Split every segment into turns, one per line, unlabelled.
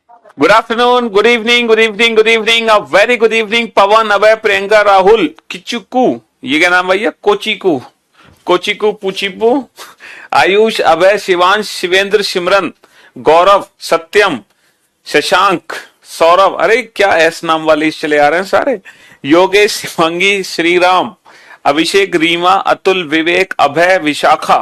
Good afternoon, good evening, good evening, good evening, a very good evening. Pavan, Abhay, Priyanka, Rahul, किचुकू, ये क्या नाम भैया? कोचिकू, कोचिकू, पुचिपू, आयुष, अभय, शिवांश, शिवेंद्र, सिमरन, गौरव, सत्यम, शशांक, सौरभ, अरे क्या एस नाम वाले चले आ रहे हैं सारे। योगेश, शिवांगी, श्रीराम, अभिषेक, रीमा, अतुल, विवेक, अभय, विशाखा,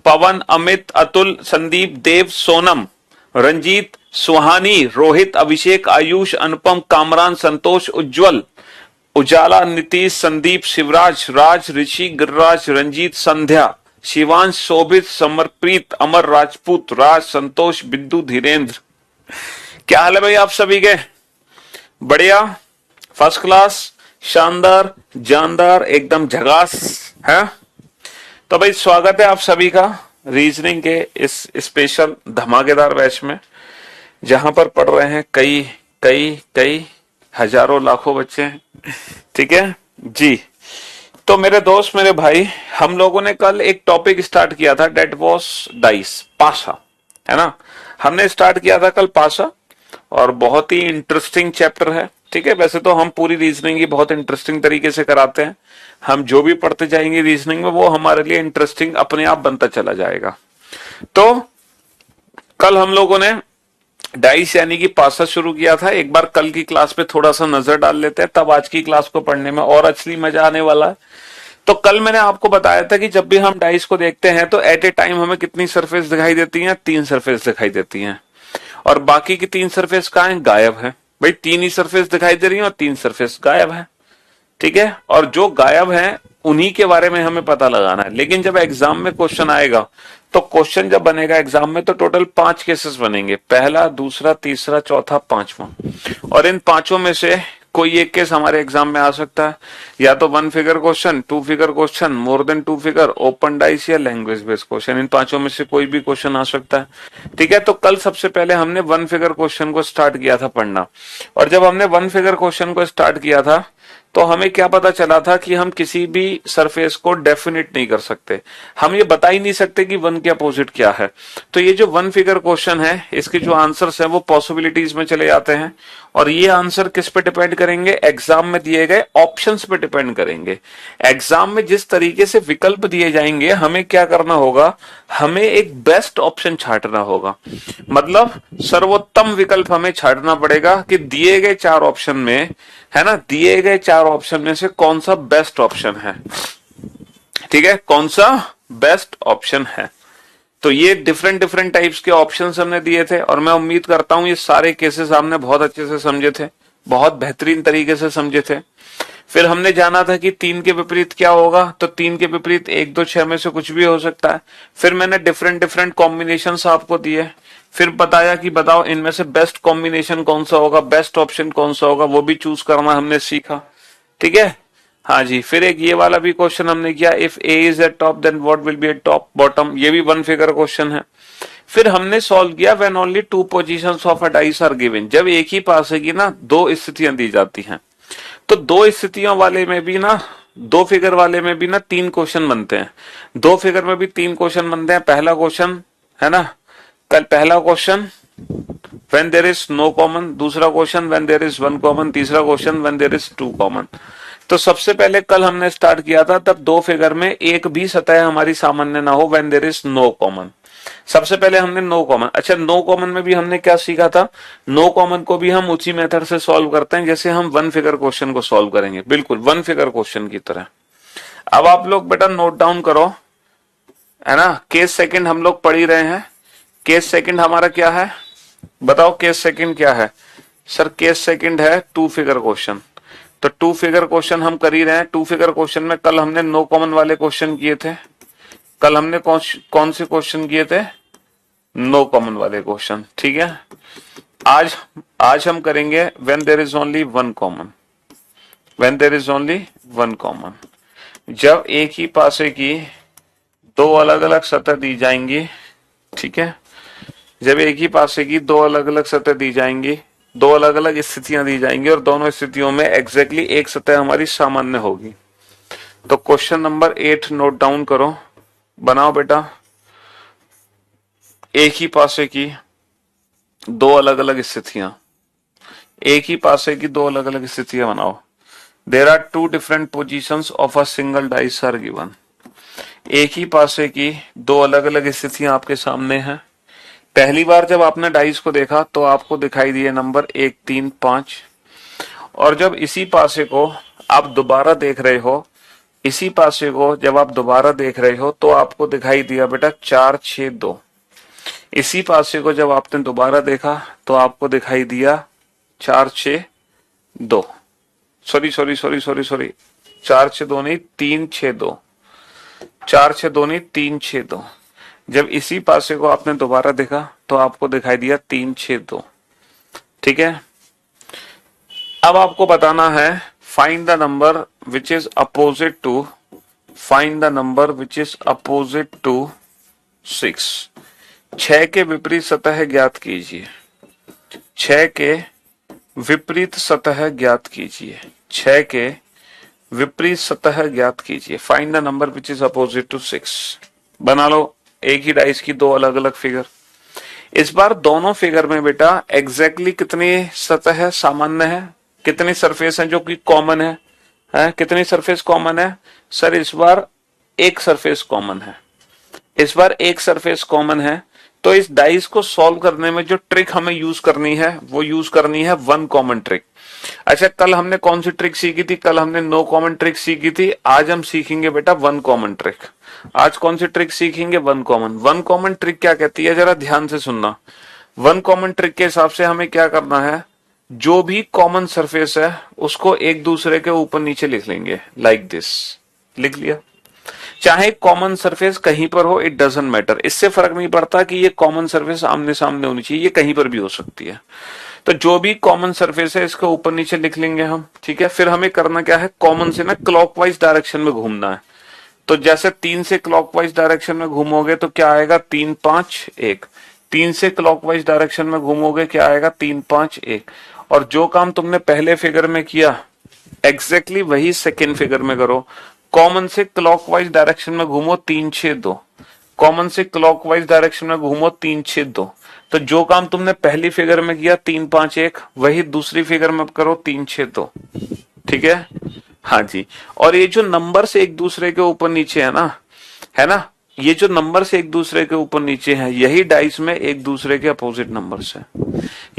पवन, अमित, अतुल, संदीप, देव, सोनम, रंजीत, सुहानी, रोहित, अभिषेक, आयुष, अनुपम, कामरान, संतोष, उज्जवल, उजाला, नीतीश, संदीप, शिवराज, राज, ऋषि, गिरिराज, रंजीत, संध्या, शिवांश, शोभित, समरप्रीत, अमर, राजपूत, राज, संतोष, बिंदु, धीरेन्द्र। क्या हाल है भाई आप सभी के? बढ़िया, फर्स्ट क्लास, शानदार, जानदार, एकदम झकास है। तो भाई स्वागत है आप सभी का रीजनिंग के इस स्पेशल धमाकेदार बैच में, जहां पर पढ़ रहे हैं कई कई कई हजारों लाखों बच्चे हैं। ठीक है जी। तो मेरे दोस्त, मेरे भाई, हम लोगों ने कल एक टॉपिक स्टार्ट किया था, डेट वॉज डाइस, पासा, है ना। हमने स्टार्ट किया था कल पासा, और बहुत ही इंटरेस्टिंग चैप्टर है। ठीक है, वैसे तो हम पूरी रीजनिंग ही बहुत इंटरेस्टिंग तरीके से कराते हैं। हम जो भी पढ़ते जाएंगे रीजनिंग में, वो हमारे लिए इंटरेस्टिंग अपने आप बनता चला जाएगा। तो कल हम लोगों ने डाइस यानी कि पासा शुरू किया था। एक बार कल की क्लास पे थोड़ा सा नजर डाल लेते हैं, तब आज की क्लास को पढ़ने में और असली मजा आने वाला है। तो कल मैंने आपको बताया था कि जब भी हम डाइस को देखते हैं तो एट ए टाइम हमें कितनी सरफेस दिखाई देती हैं? 3 सरफेस दिखाई देती हैं। और बाकी की 3 सरफेस कहां हैं? गायब है भाई। 3 ही सरफेस दिखाई दे रही हैं और 3 सरफेस गायब है। ठीक है, और जो गायब है उन्हीं के बारे में हमें पता लगाना है। लेकिन जब एग्जाम में क्वेश्चन आएगा, तो क्वेश्चन जब बनेगा एग्जाम में, तो टोटल 5 केसेस बनेंगे, पहला, दूसरा, तीसरा, चौथा, पांचवा। और इन पांचों में से कोई एक केस हमारे एग्जाम में आ सकता है, या तो 1 figure question, 2 figure question, more than 2 figure, open dice, या लैंग्वेज बेस्ड क्वेश्चन। इन पांचों में से कोई भी क्वेश्चन आ सकता है। ठीक है, तो कल सबसे पहले हमने 1 फिगर क्वेश्चन को स्टार्ट किया था पढ़ना। और जब हमने 1 फिगर क्वेश्चन को स्टार्ट किया था, तो हमें क्या पता चला था कि हम किसी भी सरफेस को डेफिनेट नहीं कर सकते। हम ये बता ही नहीं सकते कि 1 के अपोजिट क्या है। तो ये जो 1 फिगर क्वेश्चन है, इसके जो आंसर्स हैं वो पॉसिबिलिटीज में चले जाते हैं। और ये आंसर किस पे डिपेंड करेंगे? एग्जाम में दिए गए ऑप्शंस पे डिपेंड करेंगे। एग्जाम में जिस तरीके से विकल्प दिए जाएंगे, हमें क्या करना होगा? हमें एक बेस्ट ऑप्शन छांटना होगा। मतलब सर्वोत्तम विकल्प हमें छांटना पड़ेगा कि दिए गए 4 ऑप्शन में, है ना, दिए गए 4 ऑप्शन में से कौन सा बेस्ट ऑप्शन है। ठीक है, कौन सा बेस्ट ऑप्शन है। तो ये डिफरेंट डिफरेंट टाइप्स के ऑप्शंस हमने दिए थे, और मैं उम्मीद करता हूं ये सारे केसेस आपने बहुत अच्छे से समझे थे, बहुत बेहतरीन तरीके से समझे थे। फिर हमने जाना था कि 3 के विपरीत क्या होगा, तो 3 के विपरीत 1, 2, 6 में से कुछ भी हो सकता है। फिर मैंने डिफरेंट डिफरेंट कॉम्बिनेशंस आपको दिए। फिर बताया कि बताओ इनमें से बेस्ट कॉम्बिनेशन कौन सा होगा, बेस्ट ऑप्शन कौन सा होगा, वो भी चूज करना हमने सीखा। ठीक है, हाँ जी। फिर एक ये वाला भी क्वेश्चन हमने किया, if A is at top then what will be at top bottom. ये भी 1 फिगर क्वेश्चन है। फिर हमने सॉल्व किया when only 2 positions of a dice are given. जब एक ही पास है कि ना 2 स्थितियां दी जाती हैं, तो 2 स्थितियों वाले में भी ना, 2 फिगर वाले में भी ना 3 क्वेश्चन बनते हैं। 2 फिगर में भी 3 क्वेश्चन बनते हैं। पहला क्वेश्चन है ना, कल पहला question when there is no common, दूसरा question when there is 1 common, तीसरा question when there is 2 common। तो सबसे पहले कल हमने स्टार्ट किया था, तब 2 फिगर में एक भी सतह हमारी सामान्य ना हो, when there is no common। सबसे पहले हमने नो कॉमन। अच्छा, नो कॉमन में भी हमने क्या सीखा था? नो कॉमन को भी हम उसी मेथड से सॉल्व करते हैं जैसे हम 1 फिगर क्वेश्चन को सॉल्व करेंगे, बिल्कुल 1 फिगर क्वेश्चन की तरह। अब आप लोग बेटा नोट डाउन करो, है ना। केस सेकंड हम लोग पढ़ ही रहे हैं। केस सेकंड हमारा क्या है बताओ? केस सेकंड क्या है सर? केस सेकंड है 2 फिगर क्वेश्चन। तो 2 फिगर क्वेश्चन हम कर ही रहे हैं। 2 फिगर क्वेश्चन में कल हमने नो कॉमन वाले क्वेश्चन किए थे। कल हमने कौन से क्वेश्चन किए थे? नो कॉमन वाले क्वेश्चन। ठीक है, आज हम करेंगे when there is only 1 common. When there is only 1 common, जब एक ही पासे की 2 अलग अलग सतह दी जाएंगी। ठीक है, जब एक ही पासे की 2 अलग अलग सतह दी जाएंगी, 2 अलग अलग स्थितियां दी जाएंगी, और दोनों स्थितियों में एग्जैक्टली एक सतह हमारी सामान्य होगी। तो क्वेश्चन नंबर 8 नोट डाउन करो, बनाओ बेटा। एक ही पासे की दो अलग अलग स्थितियां, एक ही पासे की दो अलग अलग स्थितियां बनाओ। There are two different positions of a single dice are given. एक ही पासे की दो अलग अलग स्थितियां आपके सामने हैं। पहली बार जब आपने डाइस को देखा तो आपको दिखाई दिए नंबर 1, 3, 5, और जब इसी पासे को आप दोबारा देख रहे हो, इसी पासे को जब आप दोबारा देख रहे हो तो आपको दिखाई दिया बेटा 4, 6, 2। इसी पासे को जब आपने दोबारा देखा तो आपको दिखाई दिया 4, 6, 2। Sorry sorry sorry sorry sorry 4, 6, 2 नहीं, 3, 6, 2। 4, 6, 2 नहीं, 3, 6, 2। जब इसी पासे को आपने दोबारा देखा तो आपको दिखाई दिया 3, 6, 2। ठीक है, अब आपको बताना है find the number which is opposite to, find the number which is opposite to 6। 6 के विपरीत सतह ज्ञात कीजिए। 6 के विपरीत सतह ज्ञात कीजिए। 6 के विपरीत सतह ज्ञात कीजिए। Find the number which is opposite to 6। बना लो एक ही डाइस की दो अलग अलग फिगर। इस बार दोनों फिगर में बेटा एग्जैक्टली कितनी सतह सामान्य है, कितनी सरफेस है जो कि कॉमन है, कितनी सरफेस कॉमन है सर? इस बार एक सरफेस कॉमन है। इस बार एक सरफेस कॉमन है, तो इस डाइस को सॉल्व करने में जो ट्रिक हमें यूज करनी है वो यूज करनी है वन कॉमन ट्रिक। अच्छा, कल हमने कौन सी ट्रिक सीखी थी? कल हमने नो कॉमन ट्रिक सीखी थी। आज हम सीखेंगे बेटा वन कॉमन ट्रिक। आज कौन सी ट्रिक सीखेंगे? One common. One common trick क्या कहती है, जरा ध्यान से सुनना। वन कॉमन ट्रिक के हिसाब से हमें क्या करना है, जो भी कॉमन सरफेस है उसको एक दूसरे के ऊपर नीचे लिख लेंगे, लाइक दिस। लिख लिया। चाहे कॉमन सरफेस कहीं पर हो, इट डजंट मैटर। इससे फर्क नहीं पड़ता कि ये कॉमन सरफेस आमने सामने होनी चाहिए, ये कहीं पर भी हो सकती है। तो जो भी कॉमन सरफेस है इसको ऊपर नीचे लिख लेंगे हम। ठीक है, फिर हमें करना क्या है, कॉमन से ना क्लॉकवाइज डायरेक्शन में घूमना है। तो जैसे 3 से क्लॉकवाइज डायरेक्शन में घूमोगे तो क्या आएगा, 3, 5, 1। 3 से क्लॉकवाइज डायरेक्शन में घूमोगे क्या आएगा, 3, 5, 1। और जो काम तुमने पहले फिगर में किया एग्जैक्टली वही सेकेंड फिगर में करो। कॉमन से क्लॉकवाइज डायरेक्शन में घूमो, 3, 6, 2। कॉमन से क्लॉकवाइज डायरेक्शन में घूमो, 3, 6, 2। तो जो काम तुमने पहली फिगर में किया 3, 5, 1, वही दूसरी फिगर में करो, 3, 6, 2। ठीक है, हाँ जी। और ये जो नंबर से एक दूसरे के ऊपर नीचे है ना, ये जो नंबर से एक दूसरे के ऊपर नीचे है, यही डाइस में एक दूसरे के अपोजिट नंबर्स हैं।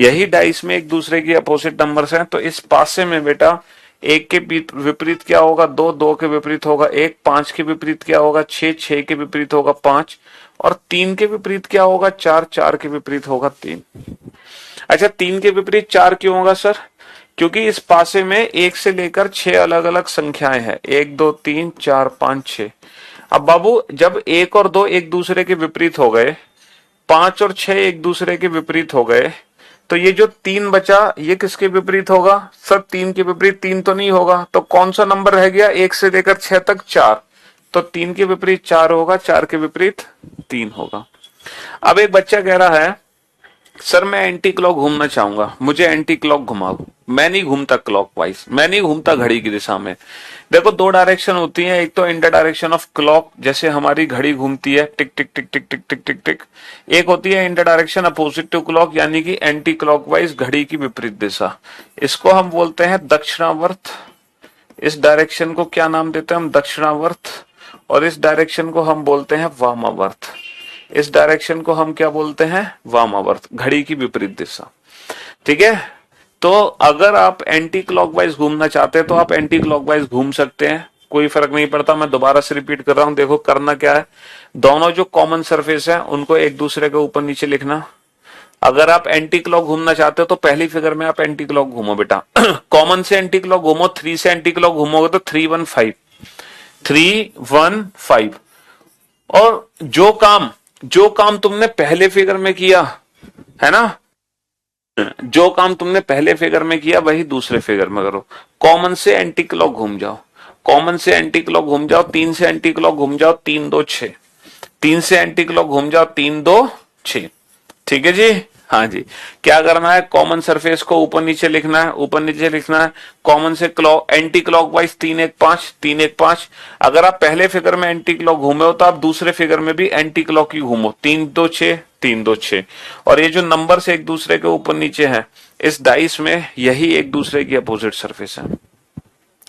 यही डाइस में एक दूसरे के अपोजिट नंबर्स हैं। तो इस पासे में बेटा एक के विपरीत क्या होगा, 2, 2 के विपरीत होगा 1, 5 के विपरीत क्या होगा 6, 6 के विपरीत होगा 5, और 3 के विपरीत क्या होगा 4, 4 के विपरीत होगा 3। अच्छा, 3 के विपरीत 4 क्यों होगा सर? क्योंकि इस पासे में 1 से लेकर 6 अलग अलग संख्याएं हैं, 1, 2, 3, 4, 5, 6। अब बाबू जब 1 और 2 एक दूसरे के विपरीत हो गए, 5 और 6 एक दूसरे के विपरीत हो गए, तो ये जो 3 बचा ये किसके विपरीत होगा सर? 3 के विपरीत 3 तो नहीं होगा, तो कौन सा नंबर रह गया 1 से लेकर 6 तक? 4। तो 3 के विपरीत 4 होगा, 4 के विपरीत 3 होगा। अब एक बच्चा कह रहा है सर मैं एंटी क्लॉक घूमना चाहूंगा, मुझे एंटी क्लॉक घुमाओ। मैं नहीं घूमता क्लॉकवाइज, मैं नहीं घूमता घड़ी की दिशा में। देखो दो डायरेक्शन होती हैं, एक तो इन द डायरेक्शन ऑफ क्लॉक, जैसे हमारी घड़ी घूमती है टिक टिक टिक टिक टिक टिक टिक टिक। एक होती है in the direction opposite to clock, यानी कि एंटी क्लॉकवाइज, घड़ी की विपरीत दिशा। इसको हम बोलते हैं दक्षिणावर्त। इस डायरेक्शन को क्या नाम देते हैं हम? दक्षिणावर्त। और इस डायरेक्शन को हम बोलते हैं वामावर्त। इस डायरेक्शन को हम क्या बोलते हैं? वामावर्त, घड़ी की विपरीत दिशा। ठीक है, तो अगर आप एंटी क्लॉकवाइज घूमना चाहते हैं तो आप एंटी क्लॉकवाइज घूम सकते हैं, कोई फर्क नहीं पड़ता। मैं दोबारा से रिपीट कर रहा हूं, देखो करना क्या है, दोनों जो कॉमन सरफेस है उनको एक दूसरे के ऊपर नीचे लिखना। अगर आप एंटी क्लॉक घूमना चाहते हो तो पहली फिगर में आप एंटी क्लॉक घूमो बेटा। कॉमन से एंटी क्लॉक घूमो, 3 से एंटी क्लॉक घूमोगे तो 3, 1, 5, 3, 1, 5। और जो काम तुमने पहले फिगर में किया है ना, जो काम तुमने पहले फिगर में किया वही दूसरे फिगर में करो। कॉमन से एंटी क्लॉक घूम जाओ, कॉमन से एंटी क्लॉक घूम जाओ, 3 से एंटी क्लॉक घूम जाओ, 3, 2, 6। 3 से एंटी क्लॉक घूम जाओ, 3, 2, 6। ठीक है जी, हाँ जी। क्या करना है, कॉमन सरफेस को ऊपर नीचे लिखना है, ऊपर नीचे लिखना है। कॉमन से एंटी क्लॉकवाइज 3, 1, 5, 3, 1, 5। अगर आप पहले फिगर में एंटी क्लॉक घूमे हो तो आप दूसरे फिगर में भी एंटी क्लॉक ही घूमो, 3, 2, 6, 3 2 6। और ये जो नंबर से एक दूसरे के ऊपर नीचे है, इस डाइस में यही एक दूसरे की अपोजिट सरफेस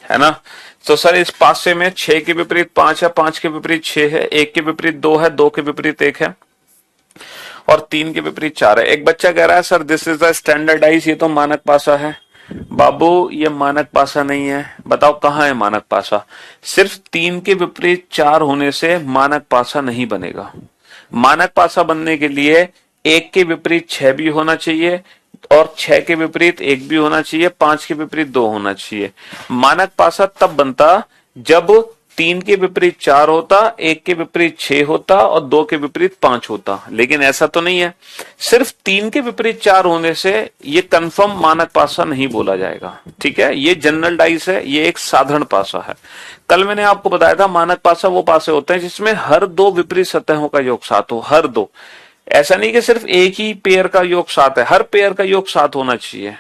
है ना। तो सर इस पासे में 6 के विपरीत 5 है, 5 के विपरीत 6 है, 1 के विपरीत 2 है, 2 के विपरीत 1 है, और 3 के विपरीत 4 है। एक बच्चा कह रहा है sir this is the standard dice, ये तो मानक पासा है। बाबू ये मानक पासा नहीं है। बताओ कहाँ है मानक पासा? सिर्फ 3 के विपरीत 4 होने से मानक पासा नहीं बनेगा। मानक पासा बनने के लिए 1 के विपरीत 6 भी होना चाहिए, और 6 के विपरीत 1 भी होना चाहिए, 5 के विपरीत 2 होना चाहिए। मानक पासा तब बनता जब 3 के विपरीत 4 होता, 1 के विपरीत 6 होता और 2 के विपरीत 5 होता। लेकिन ऐसा तो नहीं है। सिर्फ 3 के विपरीत 4 होने से ये कंफर्म मानक पासा नहीं बोला जाएगा। ठीक है, ये जनरल डाइस है, ये एक साधारण पासा है। कल मैंने आपको बताया था मानक पासा वो पासे होते हैं जिसमें हर दो विपरीत सतहों का योग 7 हो, हर दो। ऐसा नहीं कि सिर्फ एक ही पेयर का योग 7 है, हर पेयर का योग 7 होना चाहिए।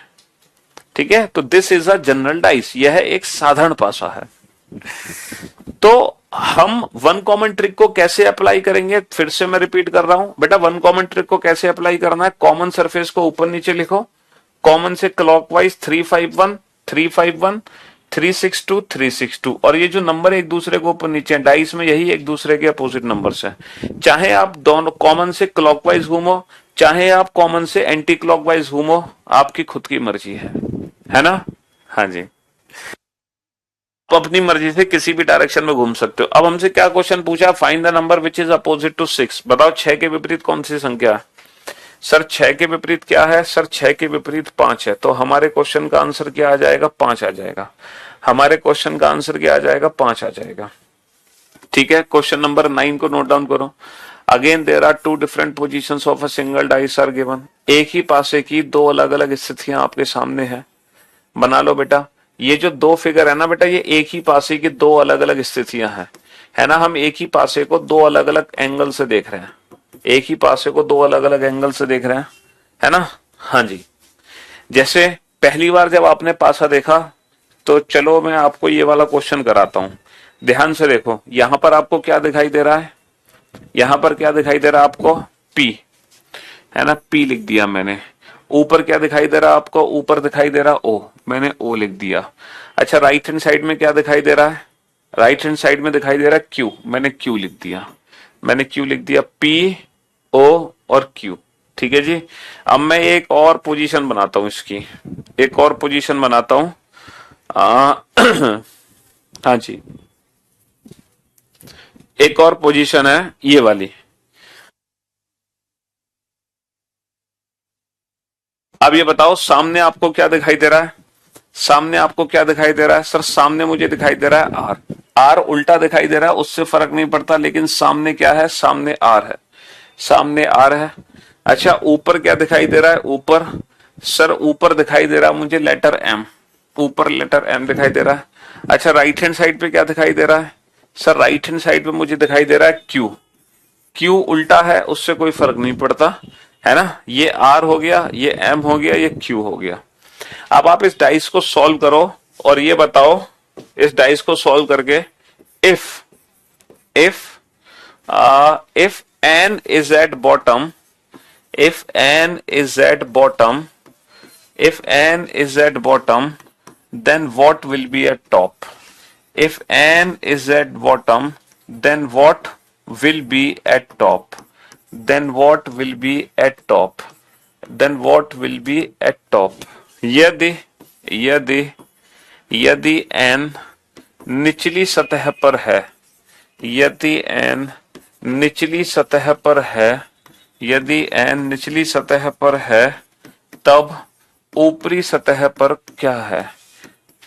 ठीक है, तो this is a general dice, यह एक साधारण पासा है। तो हम वन कॉमन ट्रिक को कैसे अप्लाई करेंगे? फिर से मैं रिपीट कर रहा हूं बेटा, वन कॉमन ट्रिक को कैसे अप्लाई करना है? कॉमन सरफेस को ऊपर नीचे लिखो, कॉमन से क्लॉकवाइज 351 351 362 362, और ये जो नंबर एक दूसरे को ऊपर नीचे डाइस में यही एक दूसरे के अपोजिट नंबर्स हैं। चाहे आप दोनों कॉमन से क्लॉकवाइज घूमो, चाहे आप कॉमन से एंटी क्लॉकवाइज घूमो, आपकी खुद की मर्जी है ना। हाँ जी, आप अपनी मर्जी से किसी भी डायरेक्शन में घूम सकते हो। अब हमसे क्या क्वेश्चन पूछा? Find the number which is opposite to 6। बताओ 6 के विपरीत कौन सी संख्या है? सर 6 के विपरीत क्या है? सर 6 के विपरीत 5 है। तो हमारे क्वेश्चन का आंसर क्या आ जाएगा? 5 आ जाएगा। हमारे क्वेश्चन का आंसर क्या आ जाएगा? 5 आ जाएगा। ठीक है, क्वेश्चन नंबर 9 को नोट डाउन करो। Again there are two different positions of a single dice are given. एक ही पासे की दो अलग अलग स्थितियां आपके सामने है। बना लो बेटा। ये जो दो फिगर है ना बेटा, ये एक ही पासे की दो अलग अलग स्थितियां हैं, है ना। हम एक ही पासे को दो अलग अलग एंगल से देख रहे हैं, एक ही पासे को दो अलग अलग एंगल से देख रहे हैं, है ना। हाँ जी, जैसे पहली बार जब आपने पासा देखा, तो चलो मैं आपको ये वाला क्वेश्चन कराता हूं। ध्यान से देखो, यहां पर आपको क्या दिखाई दे रहा है? यहां पर क्या दिखाई दे रहा है आपको? पी, है ना, पी लिख दिया मैंने। ऊपर क्या दिखाई दे रहा है आपको? ऊपर दिखाई दे रहा ओ, मैंने ओ लिख दिया। अच्छा, राइट हैंड साइड में क्या दिखाई दे रहा है? राइट हैंड साइड में दिखाई दे रहा है क्यू, मैंने क्यू लिख दिया। मैंने क्यू लिख दिया, पी ओ और क्यू। ठीक है जी। अब मैं एक और पोजीशन बनाता हूं इसकी, एक और पोजीशन बनाता हूं। हाँ जी, एक और पोजीशन है ये वाली। अब ये बताओ सामने आपको क्या दिखाई दे रहा है? सामने आपको क्या दिखाई दे रहा है? सर सामने मुझे दिखाई दे रहा है आर। आर उल्टा दिखाई दे रहा है, उससे फर्क नहीं पड़ता, लेकिन सामने क्या है? सामने आर है, सामने आर है। अच्छा, ऊपर क्या दिखाई दे रहा है? ऊपर, सर ऊपर दिखाई दे रहा है मुझे लेटर एम, ऊपर लेटर एम दिखाई दे रहा है। अच्छा, राइट हैंड साइड पे क्या दिखाई दे रहा है? सर राइट हैंड साइड पे मुझे दिखाई दे रहा है क्यू। क्यू उल्टा है, उससे कोई फर्क नहीं पड़ता, है ना। ये आर हो गया, ये एम हो गया, ये क्यू हो गया। अब आप इस डाइस को सॉल्व करो और ये बताओ, इस डाइस को सॉल्व करके, if if if N is at bottom, if n is at bottom, if n is at bottom, then what will be at top? If n is at bottom, then what will be at top? Then what will be at top? Then what will be at top? यदि यदि यदि n निचली सतह पर है, यदि n निचली सतह पर है, यदि n निचली सतह पर है, तब ऊपरी सतह पर क्या है?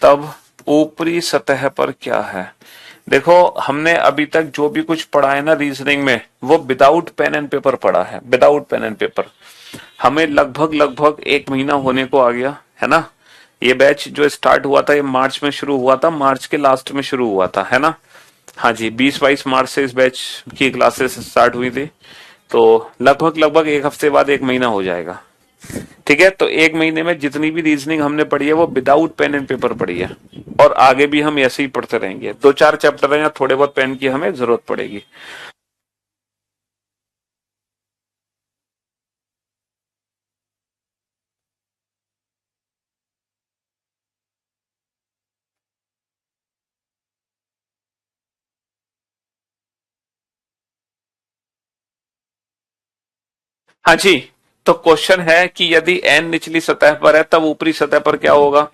तब ऊपरी सतह पर क्या है? देखो, हमने अभी तक जो भी कुछ पढ़ा है ना रीजनिंग में, वो विदाउट पेन एंड पेपर पढ़ा है, विदाउट पेन एंड पेपर। हमें लगभग लगभग 1 महीना होने को आ गया, है ना। ये बैच जो स्टार्ट हुआ था, ये मार्च में शुरू हुआ था, मार्च के लास्ट में शुरू हुआ था, है ना। हाँ जी, 20-22 मार्च से इस बैच की क्लासेस स्टार्ट हुई थी। तो लगभग 1 हफ्ते बाद 1 महीना हो जाएगा। ठीक है, तो 1 महीने में जितनी भी रीजनिंग हमने पढ़ी है वो विदाउट पेन एंड पेपर पढ़ी है, और आगे भी हम ऐसे ही पढ़ते रहेंगे। 2-4 चैप्टर है या थोड़े बहुत पेन की हमें जरूरत पड़ेगी। हाँ जी, तो क्वेश्चन है कि यदि n निचली सतह पर है तब ऊपरी सतह पर क्या होगा।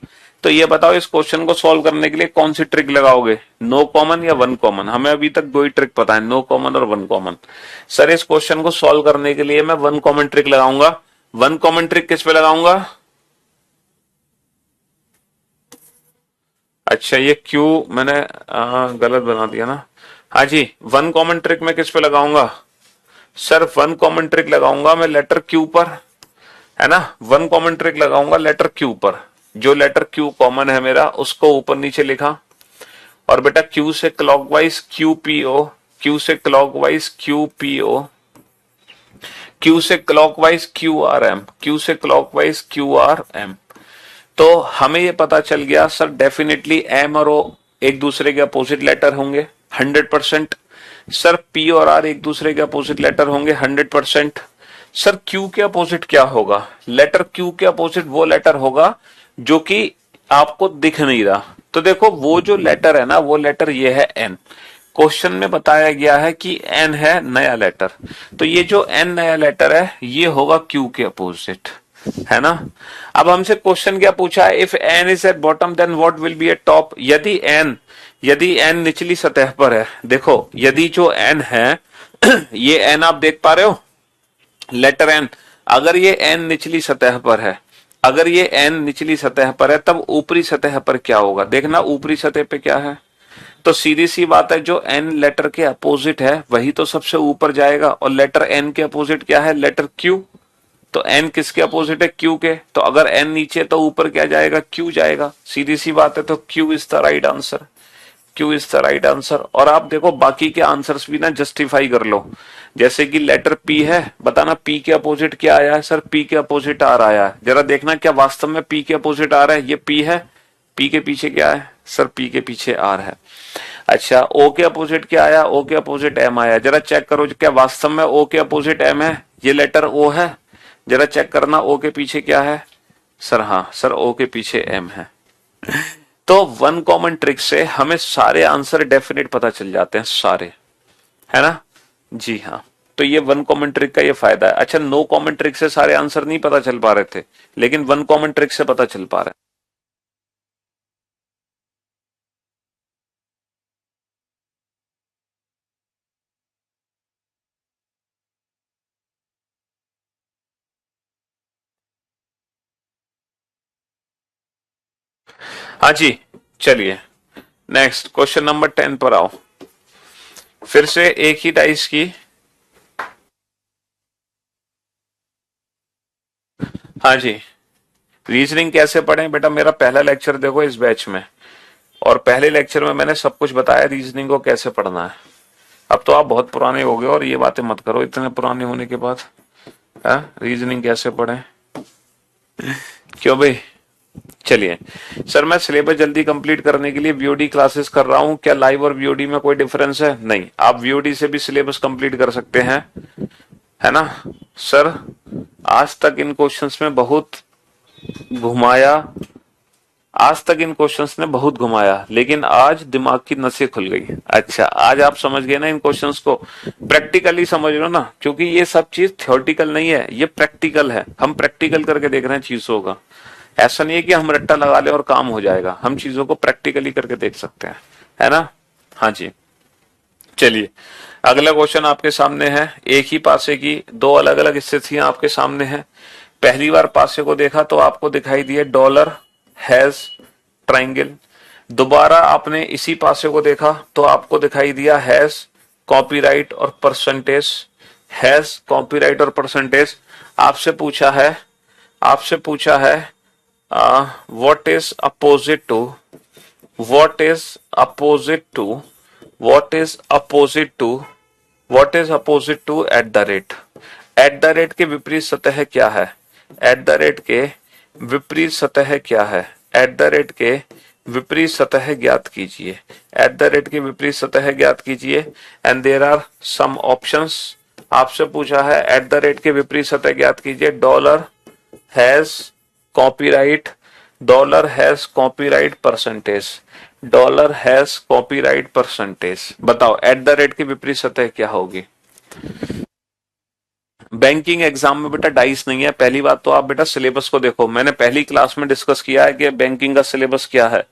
तो ये बताओ इस क्वेश्चन को सॉल्व करने के लिए कौन सी ट्रिक लगाओगे, नो कॉमन या वन कॉमन। हमें अभी तक दो ही ट्रिक पता है, नो कॉमन और वन कॉमन। सर इस क्वेश्चन को सॉल्व करने के लिए मैं वन कॉमन ट्रिक लगाऊंगा। वन कॉमन ट्रिक किस पे लगाऊंगा। अच्छा ये क्यू मैंने गलत बना दिया ना। हाँ जी, वन कॉमन ट्रिक मैं किस पे लगाऊंगा। सर वन कॉमन ट्रिक लगाऊंगा मैं लेटर क्यू पर, है ना। वन कॉमन ट्रिक लगाऊंगा लेटर क्यू पर। जो लेटर क्यू कॉमन है मेरा उसको ऊपर नीचे लिखा, और बेटा क्यू से clockwise Q P O, Q से clockwise Q P O, Q से clockwise Q R M, Q से क्लॉकवाइज क्यू आर एम। तो हमें ये पता चल गया सर डेफिनेटली एम और ओ एक दूसरे के अपोजिट लेटर होंगे 100%। सर पी और आर एक दूसरे के अपोजिट लेटर होंगे 100%। सर क्यू के अपोजिट क्या होगा, लेटर क्यू के अपोजिट वो लेटर होगा जो कि आपको दिख नहीं रहा। तो देखो वो जो लेटर है ना, वो लेटर ये है एन। क्वेश्चन में बताया गया है कि एन है नया लेटर, तो ये जो एन नया लेटर है ये होगा क्यू के अपोजिट, है ना। अब हमसे क्वेश्चन क्या पूछा है, if N is at bottom then what will be at top. यदि एन निचली सतह पर है, देखो यदि जो एन है ये एन आप देख पा रहे हो, लेटर एन। अगर ये एन निचली सतह पर है, अगर ये एन निचली सतह पर है तब ऊपरी सतह पर क्या होगा। देखना ऊपरी सतह पे क्या है, तो सीधी सी बात है जो एन लेटर के अपोजिट है वही तो सबसे ऊपर जाएगा, और लेटर एन के अपोजिट क्या है, लेटर क्यू। तो एन किसके अपोजिट है, क्यू के। तो अगर एन नीचे तो ऊपर क्या जाएगा, क्यू जाएगा। सीधी सी बात है, तो Q is the right answer, Q is the right answer. और आप देखो बाकी के आंसर्स भी ना जस्टिफाई कर लो। जैसे कि लेटर पी है, बताना पी के अपोजिट क्या आया है। सर पी के अपोजिट आर आया है। जरा देखना क्या वास्तव में पी के अपोजिट आ रहा है, ये पी है, पी के पीछे क्या है, सर पी के पीछे आर है। अच्छा ओ के अपोजिट क्या आया, ओ के अपोजिट एम आया। जरा चेक करो क्या वास्तव में ओ के अपोजिट एम है, ये लेटर ओ है। जरा चेक करना ओ के पीछे क्या है। सर हाँ सर ओ के पीछे एम है। तो वन कॉमन ट्रिक से हमें सारे आंसर डेफिनेट पता चल जाते हैं, सारे, है ना। जी हाँ, तो ये वन कॉमन ट्रिक का ये फायदा है। अच्छा नो कॉमन ट्रिक से सारे आंसर नहीं पता चल पा रहे थे, लेकिन वन कॉमन ट्रिक से पता चल पा रहा है। हाँ जी, चलिए नेक्स्ट क्वेश्चन नंबर 10 पर आओ। फिर से एक ही डाइस की, हाँ जी। रीजनिंग कैसे पढ़ें बेटा, मेरा पहला लेक्चर देखो इस बैच में, और पहले लेक्चर में मैंने सब कुछ बताया रीजनिंग को कैसे पढ़ना है। अब तो आप बहुत पुराने हो गए और ये बातें मत करो इतने पुराने होने के बाद। रीजनिंग कैसे पढ़ें, क्यों भाई। चलिए सर मैं सिलेबस जल्दी कंप्लीट करने के लिए वीओडी क्लासेस कर रहा हूं, क्या लाइव और वीओडी में कोई डिफरेंस है। नहीं, आप वीओडी से भी सिलेबस कंप्लीट कर सकते हैं, है ना। सर आज तक इन क्वेश्चंस में बहुत घुमाया, आज तक इन क्वेश्चंस ने बहुत घुमाया, लेकिन आज दिमाग की नसें खुल गई। अच्छा आज आप समझ गए ना इन क्वेश्चंस को, प्रैक्टिकली समझ लो ना, क्योंकि ये सब चीज थ्योरेटिकल नहीं है, ये प्रैक्टिकल है। हम प्रैक्टिकल करके देख रहे हैं चीजों का। ऐसा नहीं है कि हम रट्टा लगा ले और काम हो जाएगा, हम चीजों को प्रैक्टिकली करके देख सकते हैं, है ना। हाँ जी, चलिए अगला क्वेश्चन आपके सामने है। एक ही पासे की दो अलग अलग स्थितियां आपके सामने हैं। पहली बार पासे को देखा तो आपको दिखाई दिए डॉलर, हैज, ट्राइंगल। दोबारा आपने इसी पासे को देखा तो आपको दिखाई दिया हैज, कॉपीराइट और परसेंटेज, हैज, कॉपीराइट और परसेंटेज। आपसे पूछा है, आपसे पूछा है what is opposite to, what is opposite to, what is opposite to, what is opposite to at the rate. At the rate के विपरीत सतह क्या है, एट द रेट के विपरीत सतह क्या है, एट द रेट के विपरीत सतह ज्ञात कीजिए, एट द रेट के विपरीत सतह ज्ञात कीजिए। And there are some options. आपसे पूछा है एट द रेट के विपरीत सतह ज्ञात कीजिए, dollar has copyright, dollar has copyright percentage, dollar has copyright percentage. बताओ एट द रेट की विपरीत सतह क्या होगी। बैंकिंग एग्जाम में बेटा डाइस नहीं है। पहली बात तो आप बेटा सिलेबस को देखो, मैंने पहली क्लास में डिस्कस किया है कि बैंकिंग का सिलेबस क्या है।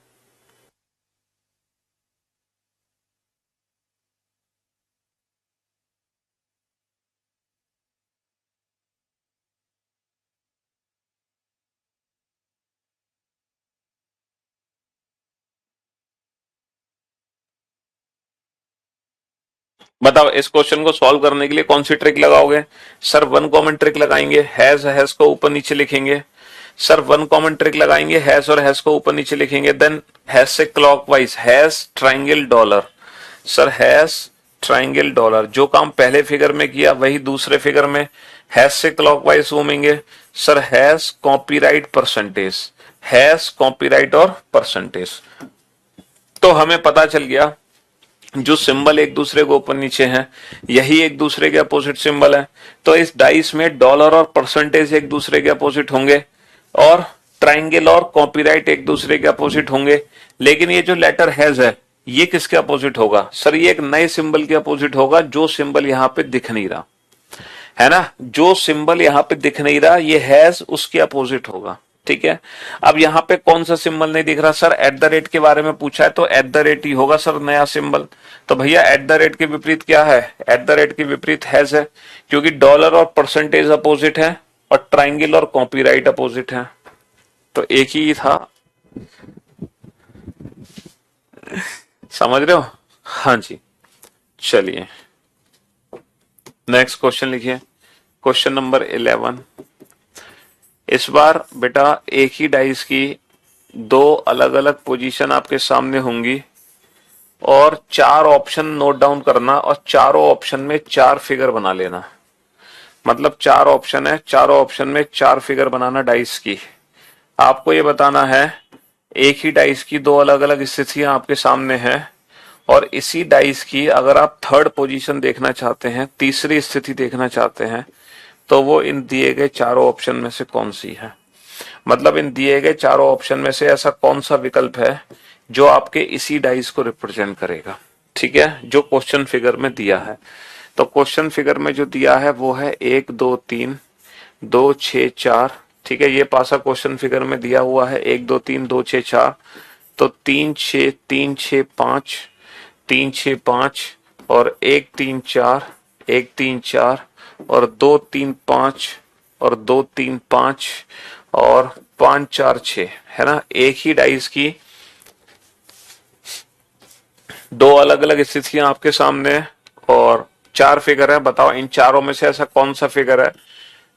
बताओ इस क्वेश्चन को सॉल्व करने के लिए कौन सी ट्रिक लगाओगे? सर वन कॉमन ट्रिक लगाएंगे, हैज को ऊपर नीचे लिखेंगे। सर वन कॉमन ट्रिक लगाएंगे, हैज और हैज को ऊपर नीचे लिखेंगे। देन हैज से clockwise, has triangle dollar. Sir has triangle dollar, जो काम पहले फिगर में किया वही दूसरे फिगर में हैज से क्लॉकवाइज घूमेंगे। Sir has copyright percentage, hash copyright और परसेंटेज। तो हमें पता चल गया जो सिंबल एक दूसरे को ऊपर नीचे हैं यही एक दूसरे के अपोजिट सिंबल है। तो इस डाइस में डॉलर और परसेंटेज एक दूसरे के अपोजिट होंगे और ट्राइंगल और कॉपीराइट एक दूसरे के अपोजिट होंगे। लेकिन ये जो लेटर हैज है ये किसके अपोजिट होगा? सर ये एक नए सिंबल के अपोजिट होगा, जो सिंबल यहां पे दिख नहीं रहा है ना, जो सिंबल यहां पे दिख नहीं रहा ये हैज उसके अपोजिट होगा। ठीक है, अब यहां पे कौन सा सिंबल नहीं दिख रहा? सर एट द रेट के बारे में पूछा है तो एट द रेट ही होगा सर नया सिंबल। तो भैया एट द रेट के विपरीत क्या है? एट द रेट के विपरीत हैज है, क्योंकि डॉलर और परसेंटेज अपोजिट है और ट्राइंगल और कॉपीराइट अपोजिट है। तो एक ही था, समझ रहे हो? हाँ जी, चलिए नेक्स्ट क्वेश्चन लिखिए, क्वेश्चन नंबर 11। इस बार बेटा एक ही डाइस की दो अलग अलग पोजीशन आपके सामने होंगी और चार ऑप्शन नोट डाउन करना और चारों ऑप्शन में चार फिगर बना लेना। मतलब चार ऑप्शन है, चारों ऑप्शन में चार फिगर बनाना डाइस की। आपको ये बताना है एक ही डाइस की दो अलग अलग स्थितियां आपके सामने हैं और इसी डाइस की अगर आप थर्ड पोजीशन देखना चाहते हैं, तीसरी स्थिति देखना चाहते हैं, तो वो इन दिए गए चारों ऑप्शन में से कौन सी है। मतलब इन दिए गए चारों ऑप्शन में से ऐसा कौन सा विकल्प है जो आपके इसी डाइस को रिप्रेजेंट करेगा। ठीक है, जो क्वेश्चन फिगर में दिया है। तो क्वेश्चन फिगर में जो दिया है वो है 1 2 3 2 6 4। ठीक है, ये पासा क्वेश्चन फिगर में दिया हुआ है 1 2 3 2 6 4। तो 3 6 3 6 5, 3 6 5 और 1 3 4, 1 3 4 और 2 3 5 और 2 3 5 और 5 4 6 है ना। एक ही डाइस की दो अलग अलग स्थितियां आपके सामने है और चार फिगर है। बताओ इन चारों में से ऐसा कौन सा फिगर है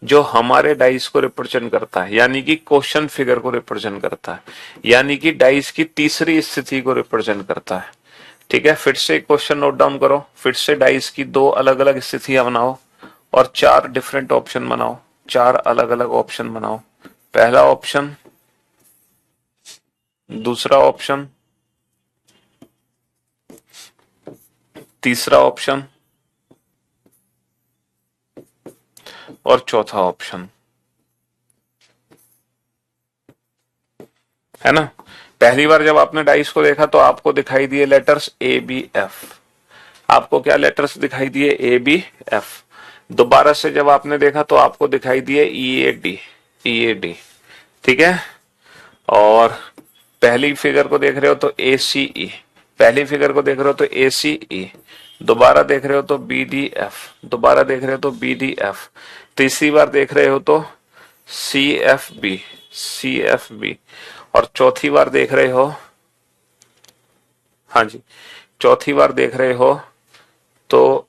जो हमारे डाइस को रिप्रेजेंट करता है, यानी कि क्वेश्चन फिगर को रिप्रेजेंट करता है, यानी कि डाइस की तीसरी स्थिति को रिप्रेजेंट करता है। ठीक है, फिर से क्वेश्चन नोट डाउन करो, फिर से डाइस की दो अलग अलग स्थितियां बनाओ और चार डिफरेंट ऑप्शन बनाओ, चार अलग अलग ऑप्शन बनाओ। पहला ऑप्शन, दूसरा ऑप्शन, तीसरा ऑप्शन और चौथा ऑप्शन, है ना। पहली बार जब आपने डाइस को देखा तो आपको दिखाई दिए लेटर्स ए बी एफ। आपको क्या लेटर्स दिखाई दिए? A B F. दोबारा से जब आपने देखा तो आपको दिखाई दिए ई A D, E A D. ठीक है, और पहली फिगर को देख रहे हो तो ए सी ई, पहली फिगर को देख रहे हो तो ए सी ई, दोबारा देख रहे हो तो बी डी एफ, दोबारा देख रहे हो तो बी डी एफ, तीसरी बार देख रहे हो तो C F B, C F B, और चौथी बार देख रहे हो, हाँ जी, चौथी बार देख रहे हो तो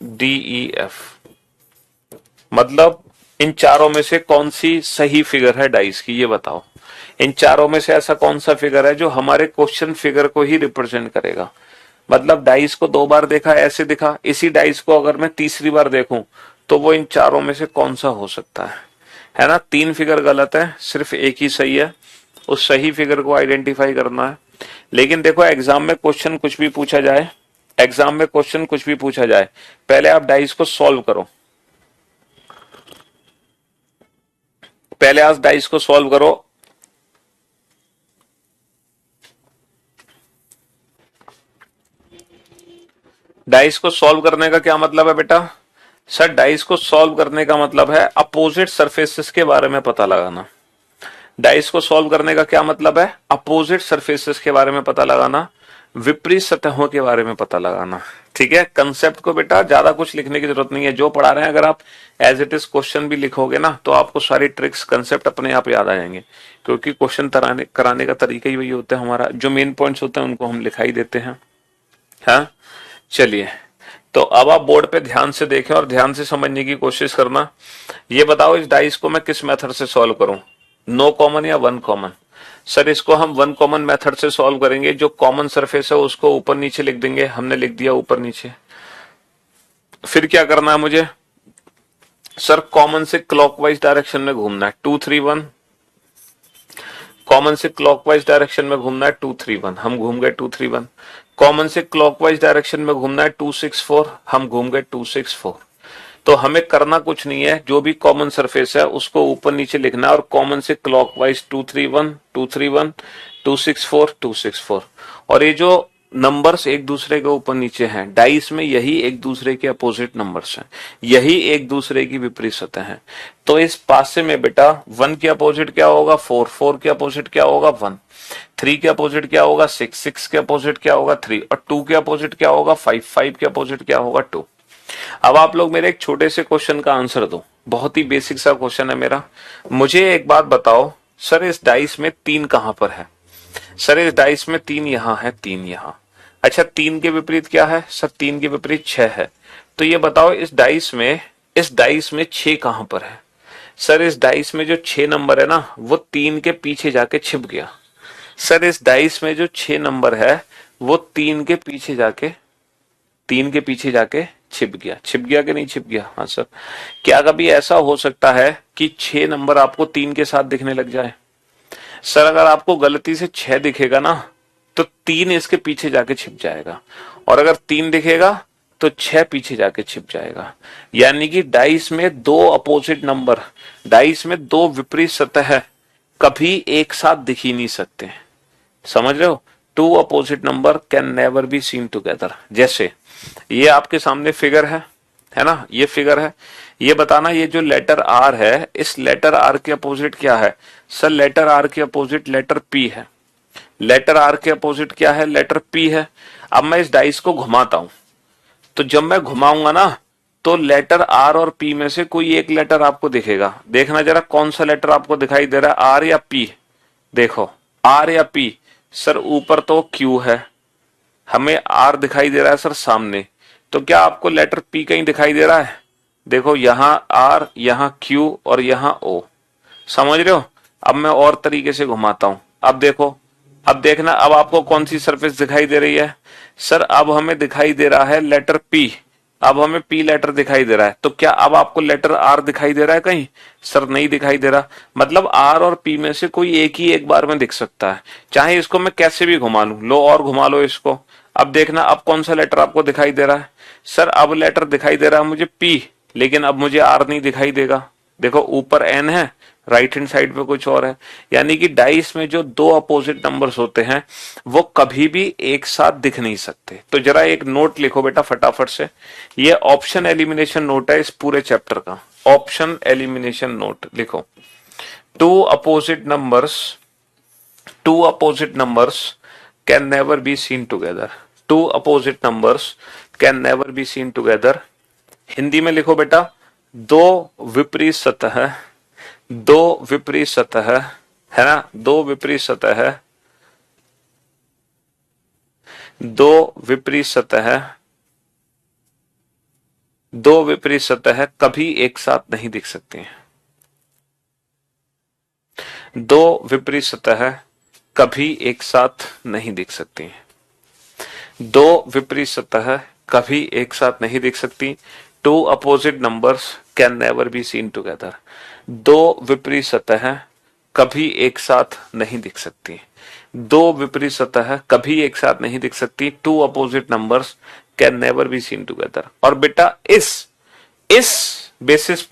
डी ई एफ। मतलब इन चारों में से कौन सी सही फिगर है डाइस की, ये बताओ। इन चारों में से ऐसा कौन सा फिगर है जो हमारे क्वेश्चन फिगर को ही रिप्रेजेंट करेगा। मतलब डाइस को दो बार देखा ऐसे दिखा, इसी डाइस को अगर मैं तीसरी बार देखूं तो वो इन चारों में से कौन सा हो सकता है ना। तीन फिगर गलत है, सिर्फ एक ही सही है, उस सही फिगर को आइडेंटिफाई करना है। लेकिन देखो एग्जाम में क्वेश्चन कुछ भी पूछा जाए, एग्जाम में क्वेश्चन कुछ भी पूछा जाए, पहले आप डाइस को सॉल्व करो, पहले आप डाइस को सॉल्व करो। डाइस को सॉल्व करने का क्या मतलब है बेटा? सर डाइस को सॉल्व करने का मतलब है अपोजिट सरफेसेस के बारे में पता लगाना। डाइस को सॉल्व करने का क्या मतलब है? अपोजिट सरफेसेस के बारे में पता लगाना, विपरीत सतहों के बारे में पता लगाना। ठीक है, कंसेप्ट को बेटा ज्यादा कुछ लिखने की जरूरत नहीं है, जो पढ़ा रहे हैं अगर आप एज इट इज क्वेश्चन भी लिखोगे ना तो आपको सारी ट्रिक्स कंसेप्ट अपने आप याद आ जाएंगे, क्योंकि क्वेश्चन कराने का तरीका ही वही होता है हमारा, जो मेन पॉइंट्स होते हैं उनको हम लिखाई देते हैं। हाँ चलिए, तो अब आप बोर्ड पे ध्यान से देखें और ध्यान से समझने की कोशिश करना। ये बताओ इस डाइस को मैं किस मेथड से सॉल्व करूं, नो कॉमन या वन कॉमन? सर इसको हम वन कॉमन मेथड से सॉल्व करेंगे, जो कॉमन सरफेस है उसको ऊपर नीचे लिख देंगे, हमने लिख दिया ऊपर नीचे। फिर क्या करना है मुझे? सर कॉमन से क्लॉकवाइज डायरेक्शन में घूमना है, 2 3 1। कॉमन से क्लॉकवाइज डायरेक्शन में घूमना है 2 3 1, हम घूम गए 2 3 1। कॉमन से क्लॉकवाइज डायरेक्शन में घूमना है 2 6 4, हम घूम गए 2 6 4। तो हमें करना कुछ नहीं है, जो भी कॉमन सरफेस है उसको ऊपर नीचे लिखना है और कॉमन से क्लॉकवाइज 2 3 1 2 3 1 2 6 4 2 6 4। और ये जो नंबर्स एक दूसरे के ऊपर नीचे हैं डाइस में, यही एक दूसरे के अपोजिट नंबर्स हैं, यही एक दूसरे की विपरीत सतह हैं। तो इस पासे में बेटा 1 के अपोजिट क्या होगा 4, 4 के अपोजिट क्या होगा 1, 3 के अपोजिट क्या होगा 6, 6 के अपोजिट क्या होगा 3 और 2 के अपोजिट क्या होगा 5, 5 के अपोजिट क्या होगा 2। अब आप लोग मेरे एक छोटे से क्वेश्चन का आंसर दो, बहुत ही बेसिक सा क्वेश्चन है मेरा। मुझे एक बात बताओ, सर इस डाइस में 3 कहां पर है? सर इस डाइस में 3 यहां है, 3 यहां। अच्छा 3 के विपरीत क्या है? सर 3 के विपरीत 6 है। तो ये बताओ इस डाइस में 6 कहां पर है? सर इस डाइस में जो 6 नंबर है ना वो 3 के पीछे जाके छिप गया। सर इस डाइस में जो 6 नंबर है वो 3 के पीछे जाके छिप गया कि नहीं छिप गया? हाँ सर। क्या कभी ऐसा हो सकता है कि 6 नंबर आपको 3 के साथ दिखने लग जाए? सर अगर आपको गलती से 6 दिखेगा ना तो 3 इसके पीछे जाके छिप जाएगा, और अगर 3 दिखेगा तो 6 पीछे जाके छिप जाएगा। यानी कि डाइस में 2 अपोजिट नंबर, डाइस में 2 विपरीत सतह कभी एक साथ दिख ही नहीं सकते। समझ रहे हो? 2 opposite number can never be seen together. जैसे ये आपके सामने फिगर है ना, ये फिगर है, ये बताना ये जो लेटर आर है इस लेटर आर के अपोजिट क्या है? सर लेटर आर के अपोजिट लेटर पी है। लेटर आर के अपोजिट क्या है? लेटर पी है। अब मैं इस डाइस को घुमाता हूं, तो जब मैं घुमाऊंगा ना तो लेटर आर और पी में से कोई एक लेटर आपको दिखेगा। देखना जरा कौन सा लेटर आपको दिखाई दे रहा है, आर या पी? देखो आर या पी। सर ऊपर तो क्यू है, हमें आर दिखाई दे रहा है सर सामने, तो क्या आपको लेटर पी कहीं दिखाई दे रहा है? देखो यहां आर, यहां क्यू और यहां ओ। समझ रहे हो? अब मैं और तरीके से घुमाता हूं, अब देखो, अब देखना अब आपको कौन सी सरफेस दिखाई दे रही है? सर अब हमें दिखाई दे रहा है लेटर पी, अब हमें पी लेटर दिखाई दे रहा है। तो क्या अब आपको लेटर आर दिखाई दे रहा है कहीं? सर नहीं दिखाई दे रहा। मतलब आर और पी में से कोई एक ही एक बार में दिख सकता है, चाहे इसको मैं कैसे भी घुमा लूं। लो और घुमा लो इसको, अब देखना अब कौन सा लेटर आपको दिखाई दे रहा है? सर अब लेटर दिखाई दे रहा है मुझे पी, लेकिन अब मुझे आर नहीं दिखाई देगा। देखो ऊपर एन है, राइट हैंड साइड पे कुछ और है। यानी कि डाइस में जो 2 अपोजिट नंबर्स होते हैं वो कभी भी एक साथ दिख नहीं सकते। तो जरा एक नोट लिखो बेटा फटाफट से, ये ऑप्शन एलिमिनेशन नोट है इस पूरे चैप्टर का। ऑप्शन एलिमिनेशन नोट लिखो, 2 opposite numbers can never be seen together. 2 opposite numbers can never be seen together. Hindi में लिखो बेटा, 2 विपरीत सतह है ना, 2 विपरीत सतह कभी एक साथ नहीं दिख सकते हैं। 2 विपरीत सतह कभी एक साथ नहीं दिख सकती हैं। 2 विपरीत सतह कभी एक साथ नहीं दिख सकती। 2 opposite numbers can never be seen together. 2 विपरीत सतह कभी एक साथ नहीं दिख सकती। 2 विपरीत सतह कभी एक साथ नहीं दिख सकती। 2 opposite numbers can never be seen together. और बेटा इस बेसिस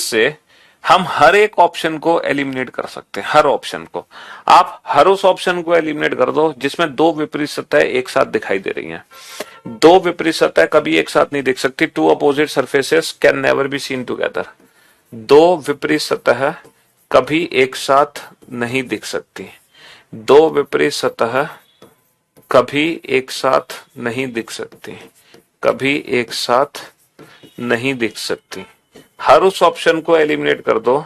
से हम हर एक ऑप्शन को एलिमिनेट कर सकते हैं। हर ऑप्शन को आप हर उस ऑप्शन को एलिमिनेट कर दो जिसमें 2 विपरीत सतह एक साथ दिखाई दे रही हैं। दो विपरीत सतह कभी एक साथ नहीं दिख सकती। Two opposite surfaces can never be seen together. दो विपरीत सतह कभी एक साथ नहीं दिख सकती। दो विपरीत सतह कभी एक साथ नहीं दिख सकती। कभी एक साथ नहीं दिख सकती। हर उस ऑप्शन को एलिमिनेट कर दो,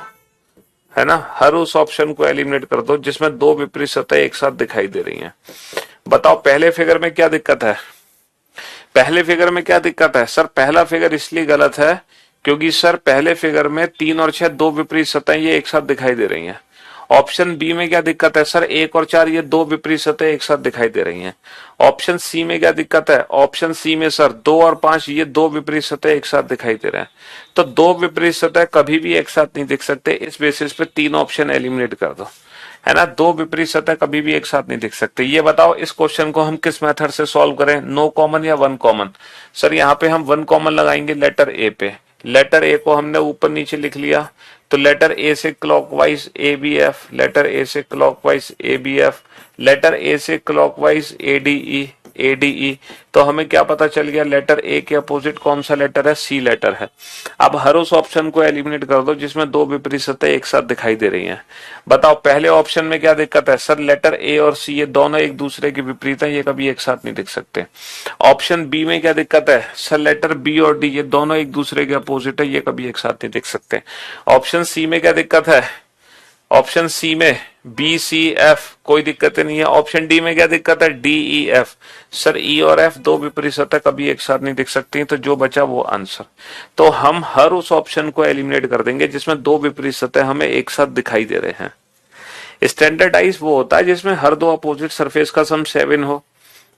है ना, हर उस ऑप्शन को एलिमिनेट कर दो जिसमें दो विपरीत सतह एक साथ दिखाई दे रही हैं। बताओ पहले फिगर में क्या दिक्कत है? पहले फिगर में क्या दिक्कत है? सर पहला फिगर इसलिए गलत है क्योंकि सर पहले फिगर में 3 और 6 दो विपरीत सतह ये एक साथ दिखाई दे रही हैं। ऑप्शन बी में क्या दिक्कत है? सर 1 और 4 ये दो विपरीत सतह एक साथ दिखाई दे रही हैं। ऑप्शन सी में क्या दिक्कत है? ऑप्शन सी में सर 2 और 5 ये दो विपरीत सतह एक साथ दिखाई दे रहे हैं। तो दो विपरीत सतह कभी भी एक साथ नहीं दिख सकते। इस बेसिस पे 3 ऑप्शन एलिमिनेट कर दो, है ना। दो विपरीत सतह कभी भी एक साथ नहीं दिख सकते। ये बताओ इस क्वेश्चन को हम किस मेथड से सॉल्व करें, नो कॉमन या वन कॉमन? सर यहाँ पे हम वन कॉमन लगाएंगे लेटर ए पे। लेटर ए को हमने ऊपर नीचे लिख लिया, तो लेटर ए से clockwise A B F, letter A से clockwise A B F, letter A से clockwise A D E, A D E. तो हमें क्या पता चल गया? लेटर ए के अपोजिट कौन सा लेटर है? सी लेटर है। अब हर उस ऑप्शन को एलिमिनेट कर दो जिसमें दो विपरीत सतह एक साथ दिखाई दे रही हैं। बताओ पहले ऑप्शन में क्या दिक्कत है? सर लेटर ए और सी ये दोनों एक दूसरे के विपरीत हैं, ये कभी एक साथ नहीं दिख सकते। ऑप्शन बी में क्या दिक्कत है? सर लेटर बी और डी ये दोनों एक दूसरे के अपोजिट है, ये कभी एक साथ नहीं दिख सकते। ऑप्शन सी में क्या दिक्कत है? ऑप्शन सी में बी सी एफ कोई दिक्कत नहीं है। ऑप्शन डी में क्या दिक्कत है? D E F. सर ई और एफ दो विपरीत सतह कभी एक साथ नहीं दिख सकती, तो जो बचा वो आंसर। तो हम हर उस ऑप्शन को एलिमिनेट कर देंगे जिसमें दो विपरीत सतह हमें एक साथ दिखाई दे रहे हैं। स्टैंडर्ड वो होता है जिसमें हर दो अपोजिट सरफेस का सम 7 हो।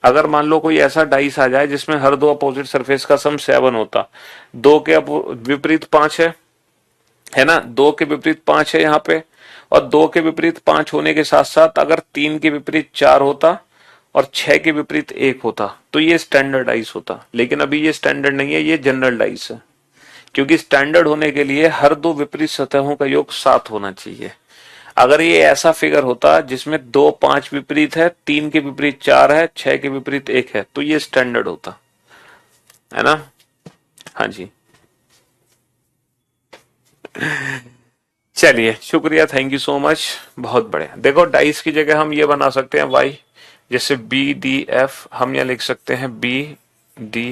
अगर मान लो कोई ऐसा डाइस आ जाए जिसमें हर दो अपोजिट सरफेस का सम 7 होता, दो के विपरीत 5 है ना, दो के विपरीत 5 है यहाँ पे, और दो के विपरीत 5 होने के साथ साथ अगर 3 के विपरीत 4 होता और 6 के विपरीत 1 होता तो ये स्टैंडर्ड डाइस होता। लेकिन अभी ये स्टैंडर्ड नहीं है, ये जनरल डाइस है, क्योंकि स्टैंडर्ड होने के लिए हर दो विपरीत सतहों का योग 7 होना चाहिए। अगर ये ऐसा फिगर होता जिसमें 2 5 विपरीत है, 3 के विपरीत 4 है, 6 के विपरीत 1 है, तो ये स्टैंडर्ड होता, है ना। हाँ जी, चलिए शुक्रिया, थैंक यू सो मच, बहुत बढ़िया। देखो डाइस की जगह हम ये बना सकते हैं वाई, जैसे बी डी एफ हम यहाँ लिख सकते हैं बी डी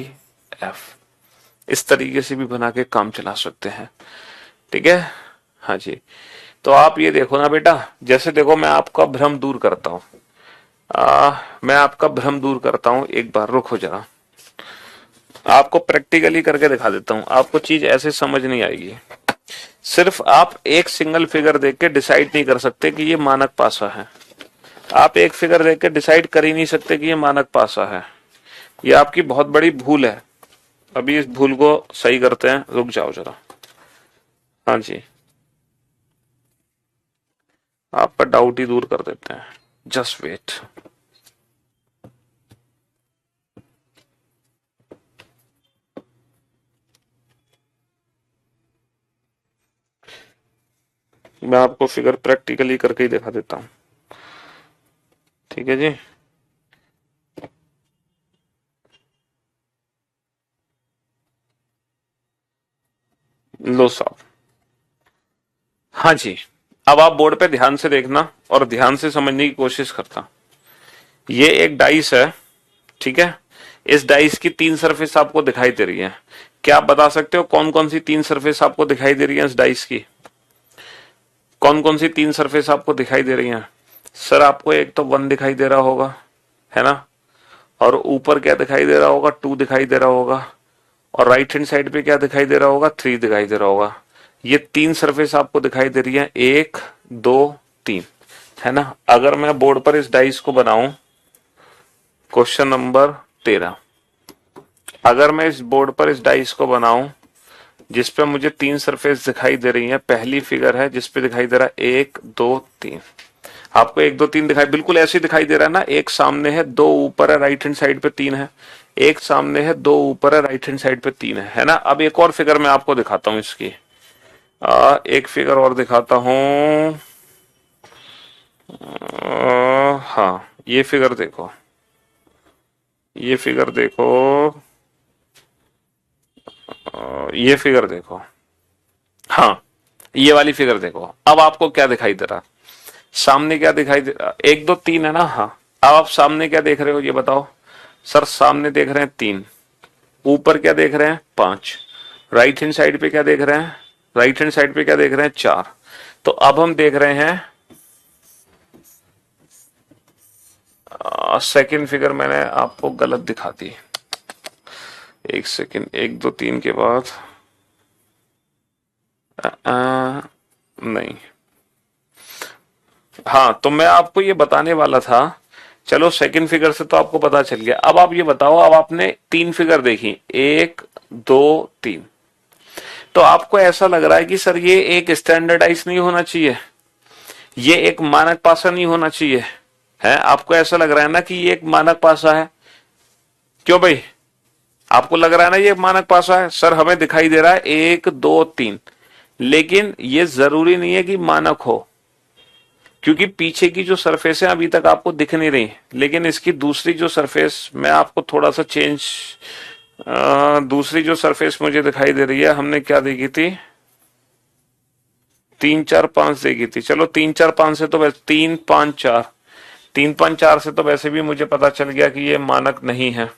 एफ, इस तरीके से भी बना के काम चला सकते हैं, ठीक है। हाँ जी, तो आप ये देखो ना बेटा, जैसे देखो मैं आपका भ्रम दूर करता हूँ, मैं आपका भ्रम दूर करता हूँ। एक बार रुको जरा, आपको प्रैक्टिकली करके दिखा देता हूँ, आपको चीज ऐसे समझ नहीं आएगी। सिर्फ आप एक सिंगल फिगर देख के डिसाइड नहीं कर सकते कि ये मानक पासा है। आप एक फिगर देख के डिसाइड कर ही नहीं सकते कि ये मानक पासा है। ये आपकी बहुत बड़ी भूल है। अभी इस भूल को सही करते हैं, रुक जाओ जरा। हाँ जी, आपका डाउट ही दूर कर देते हैं, जस्ट वेट। मैं आपको फिगर प्रैक्टिकली करके ही दिखा देता हूं, ठीक है जी। लो साहब, हाँ जी, अब आप बोर्ड पे ध्यान से देखना और ध्यान से समझने की कोशिश करना। ये एक डाइस है, ठीक है। इस डाइस की 3 सरफेस आपको दिखाई दे रही है। क्या आप बता सकते हो कौन कौन सी 3 सरफेस आपको दिखाई दे रही है इस डाइस की? कौन कौन सी 3 सरफेस आपको दिखाई दे रही हैं? सर आपको एक तो 1 दिखाई दे रहा होगा, है ना, और ऊपर क्या दिखाई दे रहा होगा? 2 दिखाई दे रहा होगा, और राइट हैंड साइड पे क्या दिखाई दे रहा होगा? 3 दिखाई दे रहा होगा। ये 3 सरफेस आपको दिखाई दे रही है, 1 2 3, है ना। अगर मैं बोर्ड पर इस डाइस को बनाऊं, क्वेश्चन नंबर 13, अगर मैं इस बोर्ड पर इस डाइस को बनाऊं जिसपे मुझे 3 सरफेस दिखाई दे रही हैं, पहली फिगर है जिसपे दिखाई दे रहा है 1 2 3, आपको 1 2 3 दिखाई बिल्कुल ऐसे ही दिखाई दे रहा है ना। एक सामने है, 2 ऊपर है, राइट हैंड साइड पे 3 है, एक सामने है, 2 ऊपर है, राइट हैंड साइड पे 3 है ना। अब एक और फिगर मैं आपको दिखाता हूं इसकी, एक फिगर और दिखाता हूं। हाँ, ये फिगर देखो, ये फिगर देखो, ये फिगर देखो, हाँ ये वाली फिगर देखो। अब आपको क्या दिखाई दे रहा, सामने क्या दिखाई दे रहा, एक दो तीन है ना, हाँ। अब आप सामने क्या देख रहे हो ये बताओ। सर सामने देख रहे हैं 3, ऊपर क्या देख रहे हैं 5, राइट हैंड साइड पे क्या देख रहे हैं, राइट हैंड साइड पे क्या देख रहे हैं 4। तो अब हम देख रहे हैं सेकंड फिगर मैंने आपको गलत दिखा दी, एक सेकंड, 1 2 3 के बाद नहीं, हाँ तो मैं आपको ये बताने वाला था। चलो सेकंड फिगर से तो आपको पता चल गया। अब आप ये बताओ, अब आपने 3 फिगर देखी, 1 2 3, तो आपको ऐसा लग रहा है कि सर ये एक स्टैंडर्डाइज नहीं होना चाहिए, ये एक मानक पासा नहीं होना चाहिए, है आपको ऐसा लग रहा है ना कि ये एक मानक पासा है। क्यों भाई, आपको लग रहा है ना ये मानक पासा है। सर हमें दिखाई दे रहा है 1 2 3, लेकिन ये जरूरी नहीं है कि मानक हो, क्योंकि पीछे की जो सरफेस है अभी तक आपको दिख नहीं रही, लेकिन इसकी दूसरी जो सरफेस मैं आपको थोड़ा सा चेंज, दूसरी जो सरफेस मुझे दिखाई दे रही है, हमने क्या देखी थी, 3 4 5 देखी थी। चलो 3 4 5 से तो वैसे 3 5 4, 3 5 4 से तो वैसे भी मुझे पता चल गया कि ये मानक नहीं है।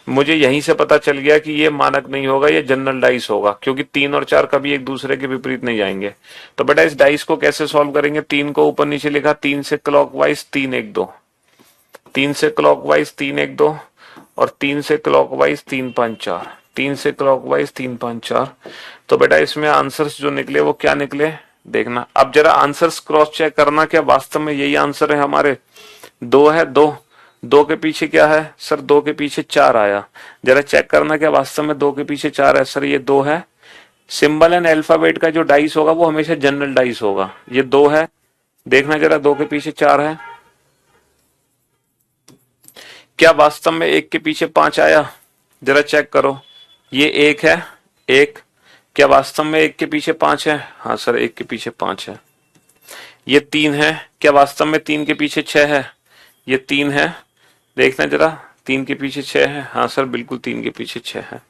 मुझे यहीं से पता चल गया कि ये मानक नहीं होगा, ये जनरल डाइस होगा, क्योंकि 3 और 4 कभी एक दूसरे के विपरीत नहीं जाएंगे। तो बेटा इस डाइस को कैसे सॉल्व करेंगे, 3 को ऊपर नीचे लिखा, 3 से क्लॉकवाइज 3 1 2, 3 से क्लॉकवाइज 3 1 2, और 3 से क्लॉकवाइज 3 5 4, 3 से क्लॉकवाइज 3 5 4। तो बेटा इसमें आंसर्स जो निकले वो क्या निकले देखना। अब जरा आंसर्स क्रॉस चेक करना, क्या वास्तव में यही आंसर है हमारे। 2 है, 2 2 के पीछे क्या है सर, 2 के पीछे 4 आया। जरा चेक करना क्या वास्तव में 2 के पीछे 4 है। सर ये 2 है, सिंबल एंड अल्फाबेट का जो डाइस होगा वो हमेशा जनरल डाइस होगा। ये 2 है, देखना जरा 2 के पीछे 4 है, क्या वास्तव में 1 के पीछे 5 आया, जरा चेक करो। ये 1 है, 1, क्या वास्तव में 1 के पीछे 5 है, हाँ सर 1 के पीछे 5 है। ये 3 है, क्या वास्तव में 3 के पीछे 6 है, ये 3 है, देखना जरा 3 के पीछे 6 है, हाँ सर बिल्कुल 3 के पीछे 6 है।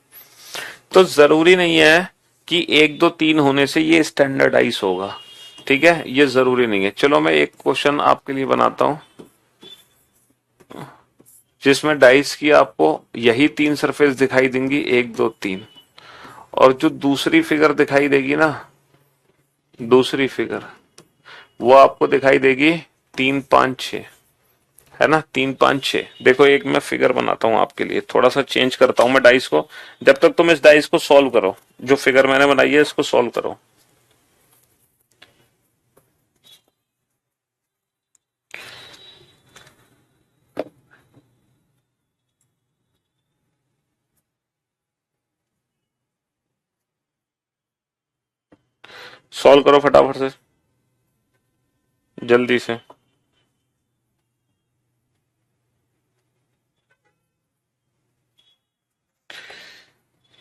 तो जरूरी नहीं है कि 1 2 3 होने से ये स्टैंडर्डाइज होगा, ठीक है, ये जरूरी नहीं है। चलो मैं एक क्वेश्चन आपके लिए बनाता हूं जिसमें डाइस की आपको यही 3 सरफेस दिखाई देंगी, 1 2 3, और जो दूसरी फिगर दिखाई देगी ना, दूसरी फिगर वो आपको दिखाई देगी 3 5 6, है ना, 3 5 6। देखो एक मैं फिगर बनाता हूं आपके लिए, थोड़ा सा चेंज करता हूं मैं डाइस को, जब तक तुम इस डाइस को सॉल्व करो, जो फिगर मैंने बनाई है इसको सॉल्व करो। सॉल्व करो फटाफट से, जल्दी से।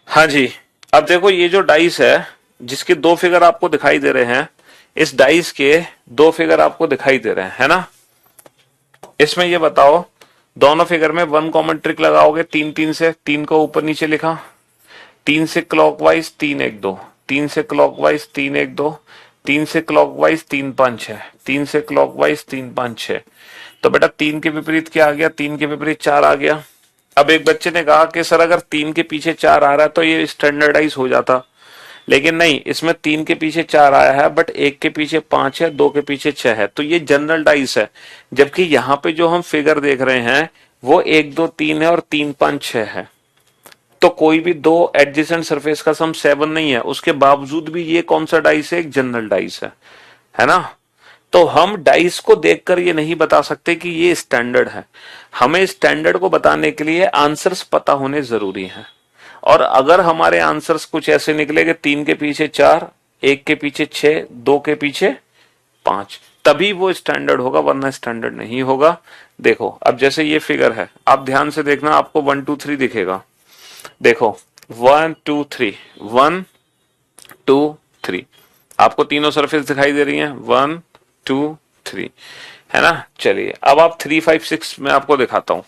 हाँ जी, अब देखो ये जो डाइस है जिसके 2 फिगर आपको दिखाई दे रहे हैं, इस डाइस के 2 फिगर आपको दिखाई दे रहे हैं, है ना। इसमें ये बताओ, दोनों फिगर में 1 कॉमन ट्रिक लगाओगे, 3 3 से, 3 को ऊपर नीचे लिखा, 3 से क्लॉकवाइज 3 1 2, 3 से क्लॉकवाइज 3 1 2, 3 से क्लॉकवाइज 3 5 6, 3 से क्लॉकवाइज 3 5 6। तो बेटा 3 के विपरीत क्या आ गया, 3 के विपरीत 4 आ गया। अब एक बच्चे ने कहा कि सर अगर 3 के पीछे 4 आ रहा है तो ये स्टैंडर्डाइज हो जाता, लेकिन नहीं, इसमें 3 के पीछे 4 आया है बट 1 के पीछे 5 है, 2 के पीछे 6 है, तो ये जनरल डाइस है। जबकि यहाँ पे जो हम फिगर देख रहे हैं वो 1 2 3 है और 3 5 6 है, तो कोई भी 2 एडजेसेंट सरफेस का सम 7 नहीं है, उसके बावजूद भी ये कौन सा डाइस है, एक जनरल डाइस है ना। तो हम डाइस को देखकर ये नहीं बता सकते कि ये स्टैंडर्ड है, हमें स्टैंडर्ड को बताने के लिए आंसर्स पता होने जरूरी हैं। और अगर हमारे आंसर्स कुछ ऐसे निकले कि 3 के पीछे 4, 1 के पीछे 6, 2 के पीछे 5, तभी वो स्टैंडर्ड होगा, वरना स्टैंडर्ड नहीं होगा। देखो अब जैसे ये फिगर है, आप ध्यान से देखना, आपको 1 2 3 दिखेगा। देखो 1 2 3, 1 2 3, आपको तीनों सरफेस दिखाई दे रही हैं, 1 2 3, है ना। चलिए अब आप 3 5 6 में आपको दिखाता हूं,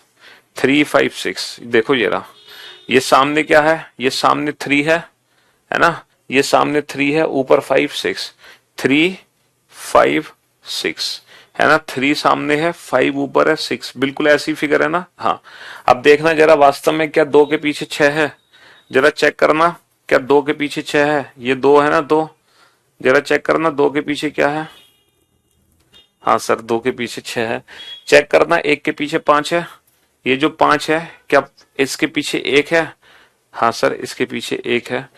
356, देखो ये रहा, ये सामने क्या है, ये सामने 3 है ना, ये सामने 3 है, ऊपर 5 6, 3 5 6 है ना, 3 सामने है, 5 ऊपर है, 6, बिल्कुल ऐसी फिगर है ना। हाँ, अब देखना जरा वास्तव में क्या 2 के पीछे 6 है, जरा चेक करना, क्या 2 के पीछे 6 है, ये 2 है ना, 2, जरा चेक करना 2 के पीछे क्या है। हाँ सर 2 के पीछे 6 है। चेक करना 1 के पीछे 5 है, ये जो 5 है क्या इसके पीछे 1 है। हाँ सर इसके पीछे 1 है।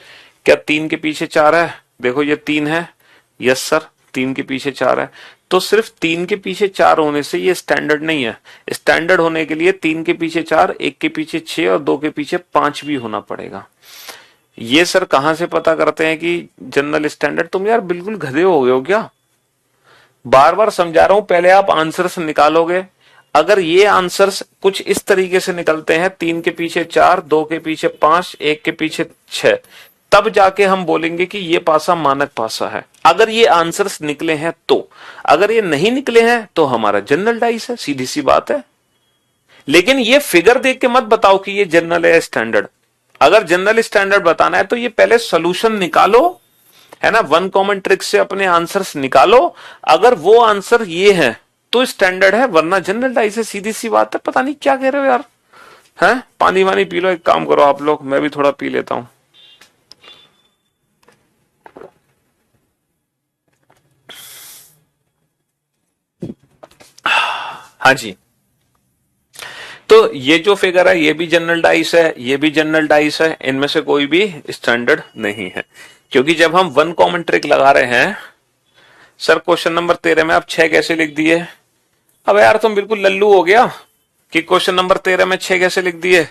क्या 3 के पीछे 4 है, देखो ये 3 है, यस सर 3 के पीछे 4 है। तो सिर्फ 3 के पीछे 4 होने से ये स्टैंडर्ड नहीं है, स्टैंडर्ड होने के लिए 3 के पीछे 4, 1 के पीछे 6 और 2 के पीछे 5 भी होना पड़ेगा। ये सर कहां से पता करते हैं कि जनरल स्टैंडर्ड? तुम यार बिल्कुल गधे हो गए हो क्या? बार बार समझा रहा हूं, पहले आप आंसर्स निकालोगे, अगर ये आंसर्स कुछ इस तरीके से निकलते हैं, 3 के पीछे 4, 2 के पीछे 5, 1 के पीछे 6, तब जाके हम बोलेंगे कि ये पासा मानक पासा है। अगर ये आंसर्स निकले हैं तो, अगर ये नहीं निकले हैं तो हमारा जनरल डाइस है, सीधी सी बात है। लेकिन ये फिगर देख के मत बताओ कि ये जनरल है स्टैंडर्ड। अगर जनरल स्टैंडर्ड बताना है तो ये पहले सोल्यूशन निकालो, है ना, वन कॉमन ट्रिक से अपने आंसर्स निकालो, अगर वो आंसर ये है तो स्टैंडर्ड है, वरना जनरल डाइस है, सीधी सी बात है। पता नहीं क्या कह रहे हो यार, हैं? पानी वानी पी लो, एक काम करो आप लोग, मैं भी थोड़ा पी लेता हूं। हाँ जी, तो ये जो फिगर है ये भी जनरल डाइस है, ये भी जनरल डाइस है, इनमें से कोई भी स्टैंडर्ड नहीं है, क्योंकि जब हम वन कॉमन ट्रिक लगा रहे हैं। सर क्वेश्चन नंबर 13 में आप 6 कैसे लिख दिए? अब यार तुम बिल्कुल लल्लू हो गया कि क्वेश्चन नंबर 13 में 6 कैसे लिख दिए।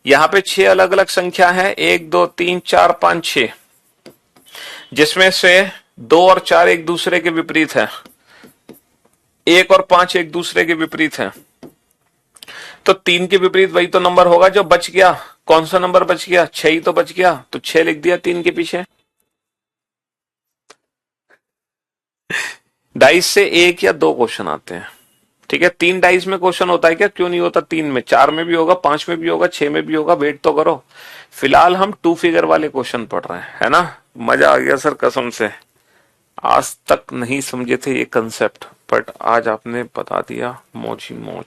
यहां पे 6 अलग अलग संख्या है, 1 2 3 4 5 6, जिसमें से 2 और 4 एक दूसरे के विपरीत है, 1 और 5 एक दूसरे के विपरीत है, तो 3 के विपरीत वही तो नंबर होगा जो बच गया। कौन सा नंबर बच गया? 6 ही तो बच गया, तो 6 लिख दिया 3 के पीछे। डाइस से 1 या 2 क्वेश्चन आते हैं, ठीक है। 3 डाइस में क्वेश्चन होता है क्या? क्यों नहीं होता? 3 में, 4 में भी होगा, 5 में भी होगा, 6 में भी होगा, वेट तो करो। फिलहाल हम 2 फिगर वाले क्वेश्चन पढ़ रहे हैं, है ना। मजा आ गया सर कसम से, आज तक नहीं समझे थे ये कंसेप्ट, बट आज आपने बता दिया, मौज ही मौज।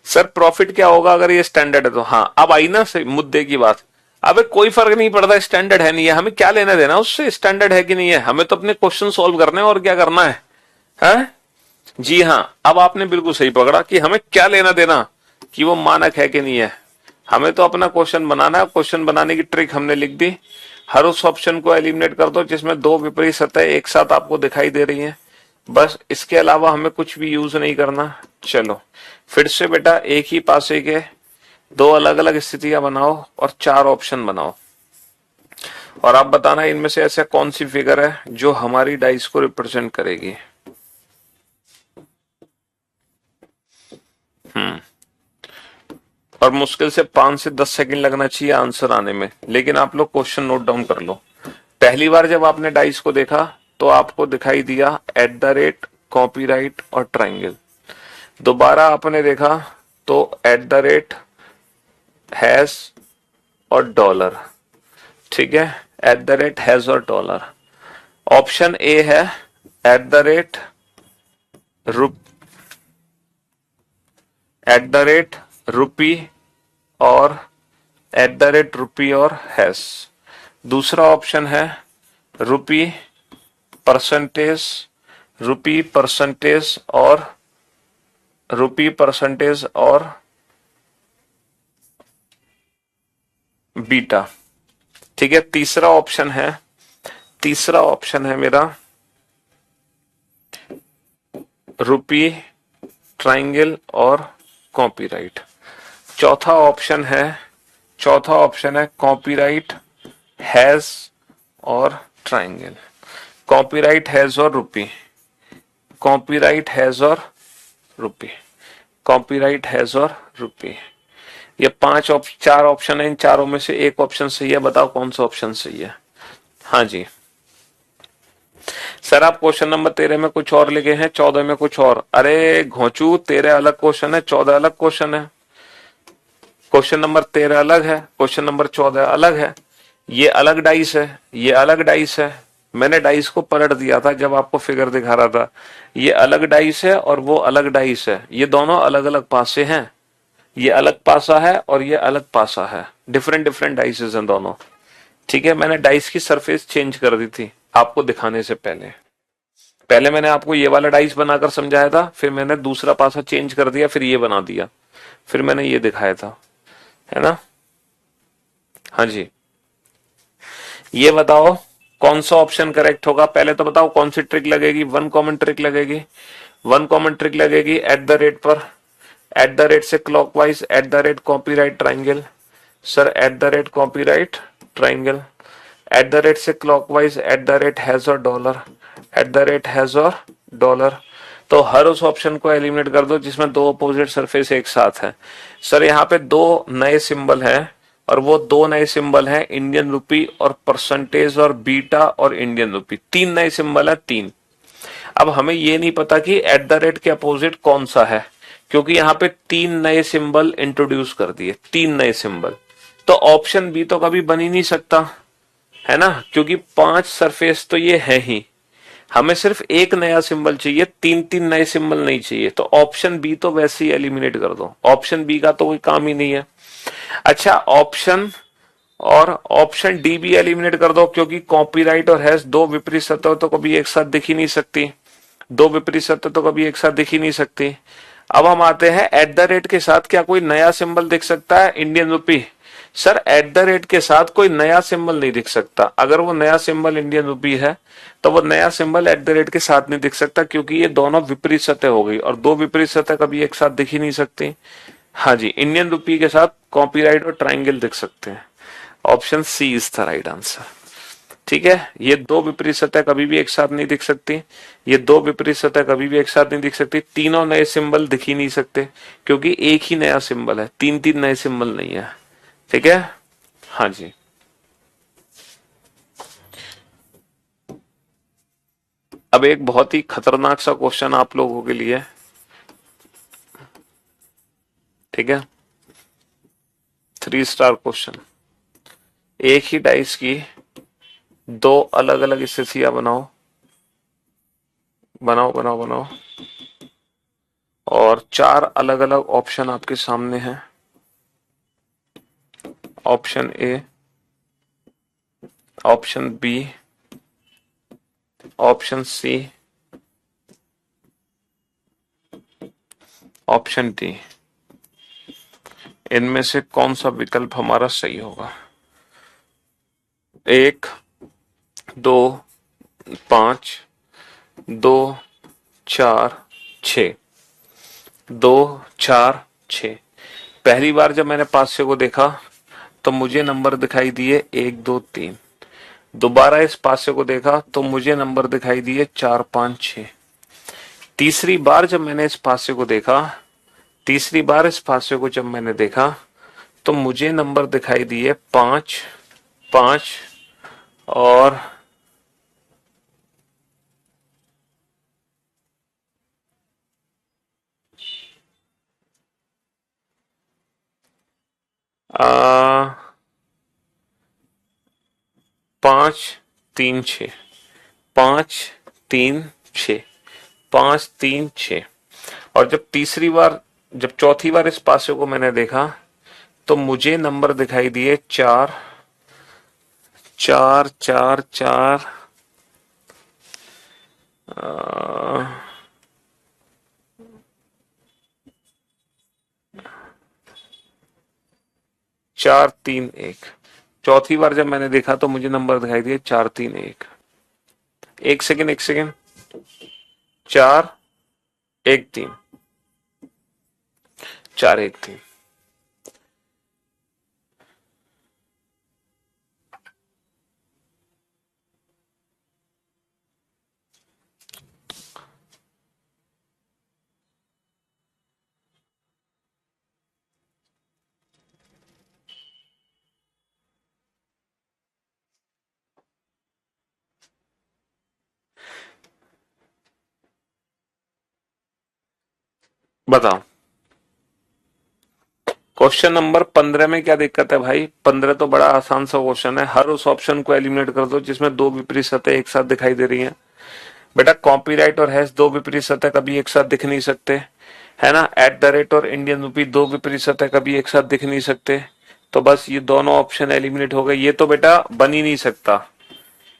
सर प्रॉफिट क्या होगा अगर ये स्टैंडर्ड है तो? हाँ अब आई ना मुद्दे की बात। अबे कोई फर्क नहीं पड़ता, स्टैंडर्ड है नहीं है, हमें क्या लेना देना उससे, स्टैंडर्ड है कि नहीं है, हमें तो अपने क्वेश्चन सॉल्व करने हैं और क्या करना है, हैं? जी हाँ, अब आपने बिल्कुल सही पकड़ा कि हमें क्या लेना देना कि वो मानक है कि नहीं है, हमें तो अपना क्वेश्चन बनाना है। क्वेश्चन बनाने की ट्रिक हमने लिख दी, हर उस ऑप्शन को एलिमिनेट कर दो जिसमें 2 विपरीत सतह एक साथ आपको दिखाई दे रही हैं, बस इसके अलावा हमें कुछ भी यूज नहीं करना। चलो फिर से बेटा, एक ही पासे के 2 अलग अलग स्थितियां बनाओ और 4 ऑप्शन बनाओ, और आप बताना इनमें से ऐसा कौन सी फिगर है जो हमारी डाइस को रिप्रेजेंट करेगी। और मुश्किल से 5 से 10 सेकंड लगना चाहिए आंसर आने में, लेकिन आप लोग क्वेश्चन नोट डाउन कर लो। पहली बार जब आपने डाइस को देखा तो आपको दिखाई दिया @ कॉपीराइट और ट्रायंगल। दोबारा आपने देखा तो @ हैज और डॉलर, ठीक है, @ और डॉलर। ऑप्शन ए है @रुपी और @रुपी और हैज। दूसरा ऑप्शन है रुपी परसेंटेज, रुपी परसेंटेज और बीटा, ठीक है। तीसरा ऑप्शन है मेरा रुपी, ट्रायंगल और कॉपीराइट। चौथा ऑप्शन है कॉपीराइट, हैज और ट्रायंगल। कॉपीराइट, हैज और रुपी, कॉपीराइट, हैज और रुपी, कॉपीराइट, हैज और रुपी। ये 4 ऑप्शन है, इन चारों में से एक ऑप्शन सही है, बताओ कौन सा ऑप्शन सही है। हाँ जी, सर आप क्वेश्चन नंबर 13 में कुछ और लिखे हैं, 14 में कुछ और। अरे घोंचू, 13 अलग क्वेश्चन है, 14 अलग क्वेश्चन है। क्वेश्चन नंबर 13 अलग है, क्वेश्चन नंबर 14 अलग है। ये अलग डाइस है, ये अलग डाइस है। मैंने डाइस को पलट दिया था जब आपको फिगर दिखा रहा था। ये अलग डाइस है और वो अलग डाइस है, ये दोनों अलग अलग पासे हैं। ये अलग पासा है और ये अलग पासा है, डिफरेंट डिफरेंट डाइसेस हैं दोनों। ठीक है, मैंने डाइस की सरफेस चेंज कर दी थी आपको दिखाने से पहले। पहले मैंने आपको ये वाला डाइस बनाकर समझाया था, फिर मैंने दूसरा पासा चेंज कर दिया, फिर ये बना दिया, फिर मैंने ये दिखाया था, है ना। हाँ जी, ये बताओ कौन सा ऑप्शन करेक्ट होगा। पहले तो बताओ कौन सी ट्रिक लगेगी। वन कॉमन ट्रिक लगेगी, वन कॉमन ट्रिक लगेगी एट द रेट पर। एट द रेट से clockwise, at the rate copyright triangle. Sir at the rate copyright triangle. At the rate से clockwise, at the rate hash और dollar. At the rate hash और dollar. तो हर उस option को eliminate कर दो जिसमें दो अपोजिट सरफेस एक साथ है। सर यहाँ पे दो नए सिंबल हैं, और वो दो नए सिंबल हैं इंडियन रुपी और परसेंटेज और बीटा और इंडियन रुपी। तीन नए सिंबल है, तीन। अब हमें ये नहीं पता कि एट द रेट के अपोजिट कौन सा है, क्योंकि यहाँ पे तीन नए सिंबल इंट्रोड्यूस कर दिए, तीन नए सिंबल। तो ऑप्शन बी तो कभी बन ही नहीं सकता, है ना, क्योंकि पांच सरफेस तो ये है ही। हमें सिर्फ एक नया सिंबल चाहिए, तीन तीन नए सिंबल नहीं चाहिए। तो ऑप्शन बी तो वैसे ही एलिमिनेट कर दो, ऑप्शन बी का तो कोई काम ही नहीं है। अच्छा, ऑप्शन और ऑप्शन डी भी एलिमिनेट कर दो, क्योंकि कॉपीराइट और हैश दो विपरीत सतह तो कभी एक साथ दिख ही नहीं सकती, दो विपरीत सतह तो कभी एक साथ दिख ही नहीं सकती। अब हम आते हैं एट द रेट के साथ क्या कोई नया सिंबल दिख सकता है Indian rupee. Sir at the rate के साथ कोई नया सिंबल नहीं दिख सकता। अगर वो नया सिंबल इंडियन रुपी है तो वो नया सिंबल एट द रेट के साथ नहीं दिख सकता, क्योंकि ये दोनों विपरीत सतह हो गई, और दो विपरीत सतह कभी एक साथ दिख ही नहीं सकती। हाँ जी, इंडियन रुपी के साथ कॉपीराइट और ट्राइंगल दिख सकते हैं। Option C is the right answer. ठीक है, ये दो विपरीत सतह कभी भी एक साथ नहीं दिख सकती, ये दो विपरीत सतह कभी भी एक साथ नहीं दिख सकती। तीनों नए सिंबल दिख ही नहीं सकते, क्योंकि एक ही नया सिंबल है, तीन तीन नए सिंबल नहीं है। ठीक है, हाँ जी। अब एक बहुत ही खतरनाक सा क्वेश्चन आप लोगों के लिए। ठीक है, 3 स्टार क्वेश्चन। एक ही डाइस की दो अलग अलग स्थितियां बनाओ, बनाओ बनाओ बनाओ, और चार अलग अलग ऑप्शन आपके सामने हैं। Option A, option B, option C, option D. इनमें से कौन सा विकल्प हमारा सही होगा। 1, 2, 5, 2, 4, 6। 2, 4, 6। पहली बार जब मैंने पासे को देखा तो मुझे नंबर दिखाई दिए 1, 2, 3। दोबारा इस पासे को देखा तो मुझे नंबर दिखाई दिए 4, 5, 6। तीसरी बार जब मैंने इस पासे को देखा, तीसरी बार इस पासे को जब मैंने देखा तो मुझे नंबर दिखाई दिए 5, 5 और 5, 3, 6। 5, 3, 6। 5, 3, 6। और जब तीसरी बार, जब चौथी बार इस पासे को मैंने देखा तो मुझे नंबर दिखाई दिए 4, 4, 4, 4, 4, 3, 1। चौथी बार जब मैंने देखा तो मुझे नंबर दिखाई दिए 4, 3, 1। एक सेकेंड, एक सेकेंड। 4, 1, 3। 4, 1, 3। बताओ क्वेश्चन नंबर 15 में क्या दिक्कत है भाई? 15 तो बड़ा आसान सा क्वेश्चन है। हर उस ऑप्शन को एलिमिनेट कर दो जिसमें दो विपरीत सतह एक साथ दिखाई दे रही हैं। बेटा कॉपीराइट और हैश दो विपरीत सतह कभी एक साथ दिख नहीं सकते, है ना। एट द रेट और इंडियन रूपी दो विपरीत सतह कभी एक साथ दिख नहीं सकते। तो बस ये दोनों ऑप्शन एलिमिनेट हो गए। ये तो बेटा बन ही नहीं सकता,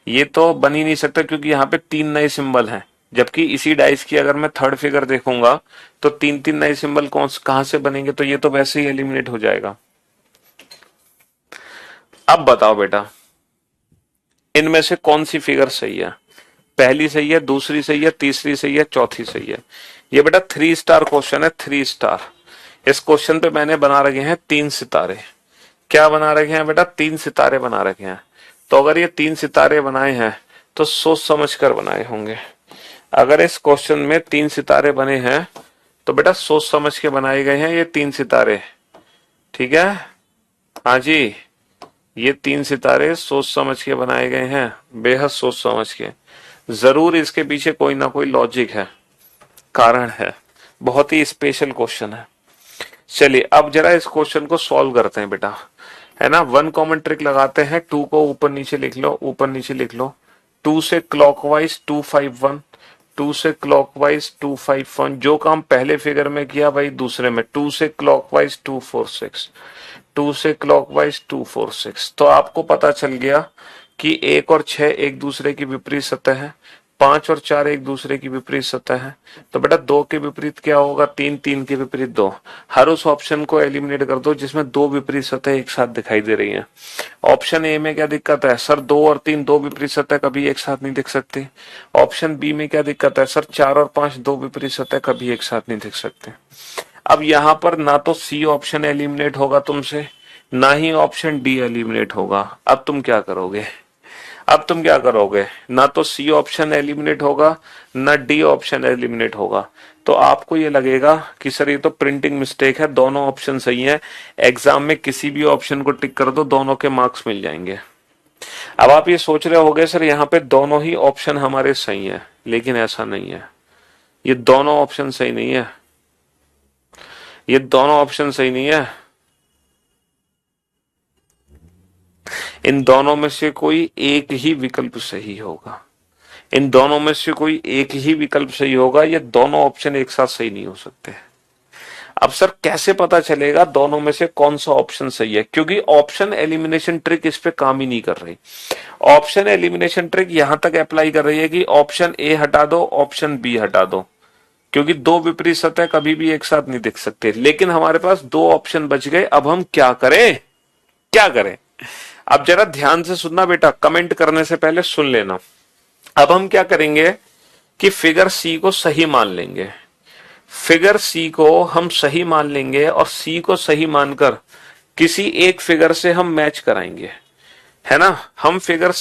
ये तो बन ही नहीं सकता क्योंकि यहाँ पे तीन नए सिंबल हैं। जबकि इसी डाइस की अगर मैं थर्ड फिगर देखूंगा तो तीन तीन नए सिंबल कहां से बनेंगे? तो ये तो वैसे ही एलिमिनेट हो जाएगा। अब बताओ बेटा इनमें से कौन सी फिगर सही है? पहली सही है, दूसरी सही है, तीसरी सही है, चौथी सही है। ये बेटा 3 स्टार क्वेश्चन है, 3 स्टार। इस क्वेश्चन पे मैंने बना रखे हैं 3 सितारे। क्या बना रखे हैं बेटा? 3 सितारे बना रखे हैं। तो अगर ये 3 सितारे बनाए हैं तो सोच समझ कर बनाए होंगे। अगर इस क्वेश्चन में 3 सितारे बने हैं तो बेटा सोच समझ के बनाए गए हैं ये 3 सितारे, ठीक है। हाँ जी, ये 3 सितारे सोच समझ के बनाए गए हैं, बेहद सोच समझ के। जरूर इसके पीछे कोई ना कोई लॉजिक है, कारण है। बहुत ही स्पेशल क्वेश्चन है। चलिए अब जरा इस क्वेश्चन को सॉल्व करते हैं बेटा, है ना। वन कॉमन ट्रिक लगाते हैं। 2 को ऊपर नीचे लिख लो, ऊपर नीचे लिख लो। 2 से क्लॉकवाइज 251, 2 से क्लॉकवाइज 251। जो काम पहले फिगर में किया भाई दूसरे में। 2 से क्लॉकवाइज 246, 2 से क्लॉकवाइज 246। तो आपको पता चल गया कि 1 और 6 एक दूसरे की विपरीत सतह है, 5 और 4 एक दूसरे की विपरीत सतह है। तो बेटा 2 के विपरीत क्या होगा? 3, 3 के विपरीत 2। हर उस ऑप्शन को एलिमिनेट कर दो जिसमें दो विपरीत सतह एक साथ दिखाई दे रही हैं। ऑप्शन ए में क्या दिक्कत है? सर 2 और 3 दो विपरीत सतह कभी एक साथ नहीं दिख सकती। ऑप्शन बी में क्या दिक्कत है? सर 4 और 5 दो विपरीत सतह कभी एक साथ नहीं दिख सकते। अब यहां पर ना तो सी ऑप्शन एलिमिनेट होगा तुमसे, ना ही ऑप्शन डी एलिमिनेट होगा। अब तुम क्या करोगे? अब तुम क्या करोगे? ना तो सी ऑप्शन एलिमिनेट होगा, ना डी ऑप्शन एलिमिनेट होगा। तो आपको ये लगेगा कि सर ये तो प्रिंटिंग मिस्टेक है, दोनों ऑप्शन सही हैं। एग्जाम में किसी भी ऑप्शन को टिक कर दो, दोनों के मार्क्स मिल जाएंगे। अब आप ये सोच रहे होगे सर यहाँ पे दोनों ही ऑप्शन हमारे सही है, लेकिन ऐसा नहीं है। ये दोनों ऑप्शन सही नहीं है, ये दोनों ऑप्शन सही नहीं है। इन दोनों में से कोई एक ही विकल्प सही होगा, इन दोनों में से कोई एक ही विकल्प सही होगा। ये दोनों ऑप्शन एक साथ सही नहीं हो सकते। अब सर कैसे पता चलेगा दोनों में से कौन सा ऑप्शन सही है? क्योंकि ऑप्शन एलिमिनेशन ट्रिक इस पे काम ही नहीं कर रही। ऑप्शन एलिमिनेशन ट्रिक यहां तक अप्लाई कर रही है कि ऑप्शन ए हटा दो, ऑप्शन बी हटा दो, क्योंकि दो विपरीत सतह कभी भी एक साथ नहीं दिख सकते। लेकिन हमारे पास दो ऑप्शन बच गए। अब हम क्या करें? क्या करें? अब जरा ध्यान से सुनना बेटा, कमेंट करने से पहले सुन लेना। अब हम क्या करेंगे कि फिगर सी को सही मान लेंगे। फिगर सी को हम सही मान लेंगे और सी को सही मानकर किसी एक फिगर से हम मैच कराएंगे, है ना। हम फिगर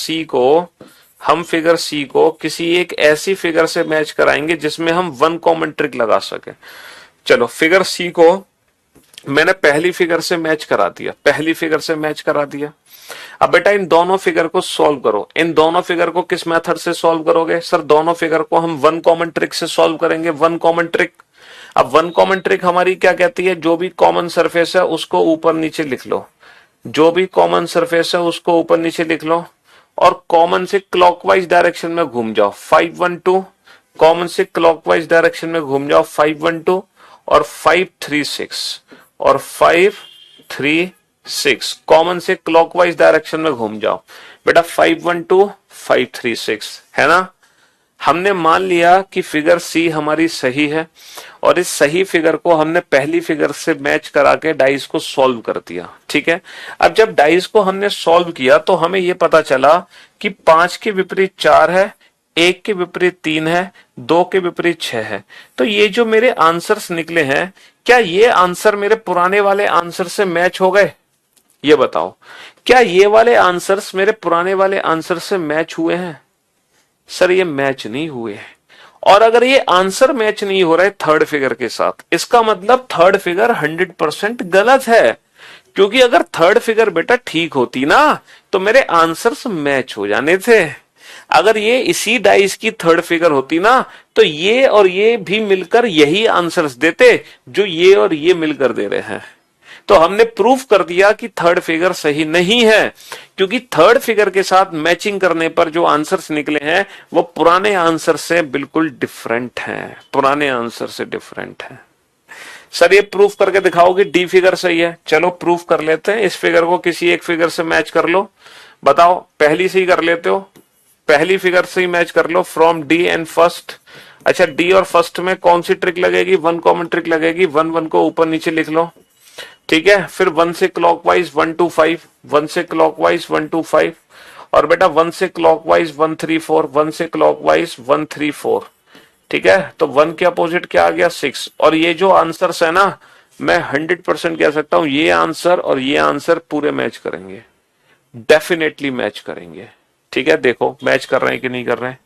सी को किसी एक ऐसी फिगर से मैच कराएंगे जिसमें हम वन कॉमन ट्रिक लगा सके। चलो फिगर सी को मैंने पहली फिगर से मैच करा दिया, पहली फिगर से मैच करा दिया। अब बेटा इन दोनों फिगर को सॉल्व करो। इन दोनों फिगर को किस मेथड से सॉल्व करोगे? सर दोनों फिगर को हम वन कॉमन ट्रिक से सॉल्व करेंगे। वन कॉमन ट्रिक, अब वन कॉमन ट्रिक हमारी क्या कहती है? जो भी कॉमन सरफेस है उसको ऊपर नीचे लिख लो, जो भी कॉमन सरफेस है उसको ऊपर नीचे लिख लो और कॉमन से क्लॉकवाइज डायरेक्शन में घूम जाओ। 512 कॉमन से क्लॉकवाइज डायरेक्शन में घूम जाओ, 512 और 536 और 536 कॉमन से क्लॉकवाइज डायरेक्शन में घूम जाओ। बेटा 512 536 है ना। हमने मान लिया कि फिगर सी हमारी सही है और इस सही फिगर को हमने पहली फिगर से मैच करा के डाइस को सॉल्व कर दिया, ठीक है। अब जब डाइस को हमने सॉल्व किया तो हमें यह पता चला कि 5 के विपरीत 4 है, 1 के विपरीत 3 है, 2 के विपरीत 6 है। तो ये जो मेरे आंसर्स निकले हैं, क्या ये आंसर मेरे पुराने वाले आंसर से मैच हो गए? ये बताओ, क्या ये वाले आंसर्स मेरे पुराने वाले आंसर से मैच हुए हैं? सर ये मैच नहीं हुए। और अगर ये आंसर मैच नहीं हो रहा है थर्ड फिगर के साथ, इसका मतलब थर्ड फिगर 100% गलत है। क्योंकि अगर थर्ड फिगर बेटा ठीक होती ना तो मेरे आंसर्स मैच हो जाने थे। अगर ये इसी डाइस की थर्ड फिगर होती ना तो ये और ये भी मिलकर यही आंसर्स देते जो ये और ये मिलकर दे रहे हैं। तो हमने प्रूफ कर दिया कि थर्ड फिगर सही नहीं है, क्योंकि थर्ड फिगर के साथ मैचिंग करने पर जो आंसर्स निकले हैं वो पुराने आंसर से बिल्कुल डिफरेंट हैं, पुराने आंसर से डिफरेंट हैं। सर ये प्रूफ करके दिखाओगे डी फिगर सही है? चलो प्रूफ कर लेते हैं। इस फिगर को किसी एक फिगर से मैच कर लो, बताओ पहली से ही कर लेते हो, पहली फिगर से ही मैच कर लो फ्रॉम डी एंड फर्स्ट। अच्छा डी और फर्स्ट में कौन सी ट्रिक लगेगी? वन कॉमन ट्रिक लगेगी, वन वन को ऊपर नीचे लिख लो, ठीक है। फिर वन से क्लॉकवाइज 1 2 5, वन से क्लॉकवाइज 1 2 5, और बेटा वन से क्लॉकवाइज 1 3 4, वन से क्लॉकवाइज 1 3 4, ठीक है। तो वन के अपोजिट क्या आ गया? 6। और ये जो आंसर्स है ना, मैं 100% कह सकता हूं ये आंसर और ये आंसर पूरे मैच करेंगे, डेफिनेटली मैच करेंगे, ठीक है। देखो मैच कर रहे हैं कि नहीं कर रहे हैं।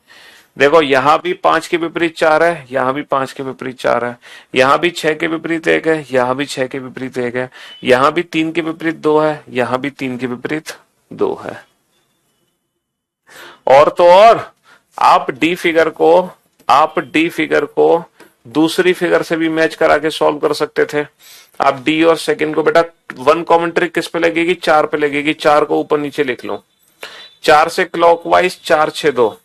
देखो यहां भी 5 के विपरीत 4 है, यहां भी 5 के विपरीत 4 है, यहां भी 6 के विपरीत 1 है, यहां भी 6 के विपरीत 1 है, यहां भी 3 के विपरीत 2 है, यहां भी 3 के विपरीत 2 है। और तो और आप डी फिगर को दूसरी फिगर से भी मैच करा के सॉल्व कर सकते थे। आप डी और सेकंड को बेटा वन कॉमन ट्रिक किस पे लगेगी? 4 पे लगेगी, 4 को ऊपर नीचे लिख लो। 4 से क्लॉकवाइज 4 6 2,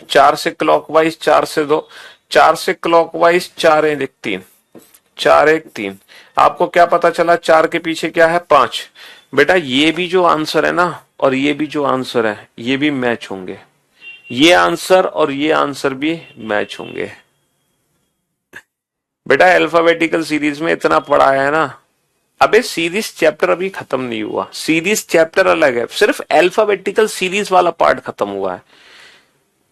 4 से क्लॉकवाइज 4 से 2, 4 से क्लॉकवाइज 4 1 3, 4 1 3। आपको क्या पता चला? 4 के पीछे क्या है? 5। बेटा ये भी जो आंसर है ना और ये भी जो आंसर है ये भी मैच होंगे, ये आंसर और ये आंसर भी मैच होंगे। बेटा अल्फाबेटिकल सीरीज में इतना पढ़ा है ना, अबे सीरीज चैप्टर अभी खत्म नहीं हुआ, सीरीज चैप्टर अलग है, सिर्फ अल्फाबेटिकल सीरीज वाला पार्ट खत्म हुआ है,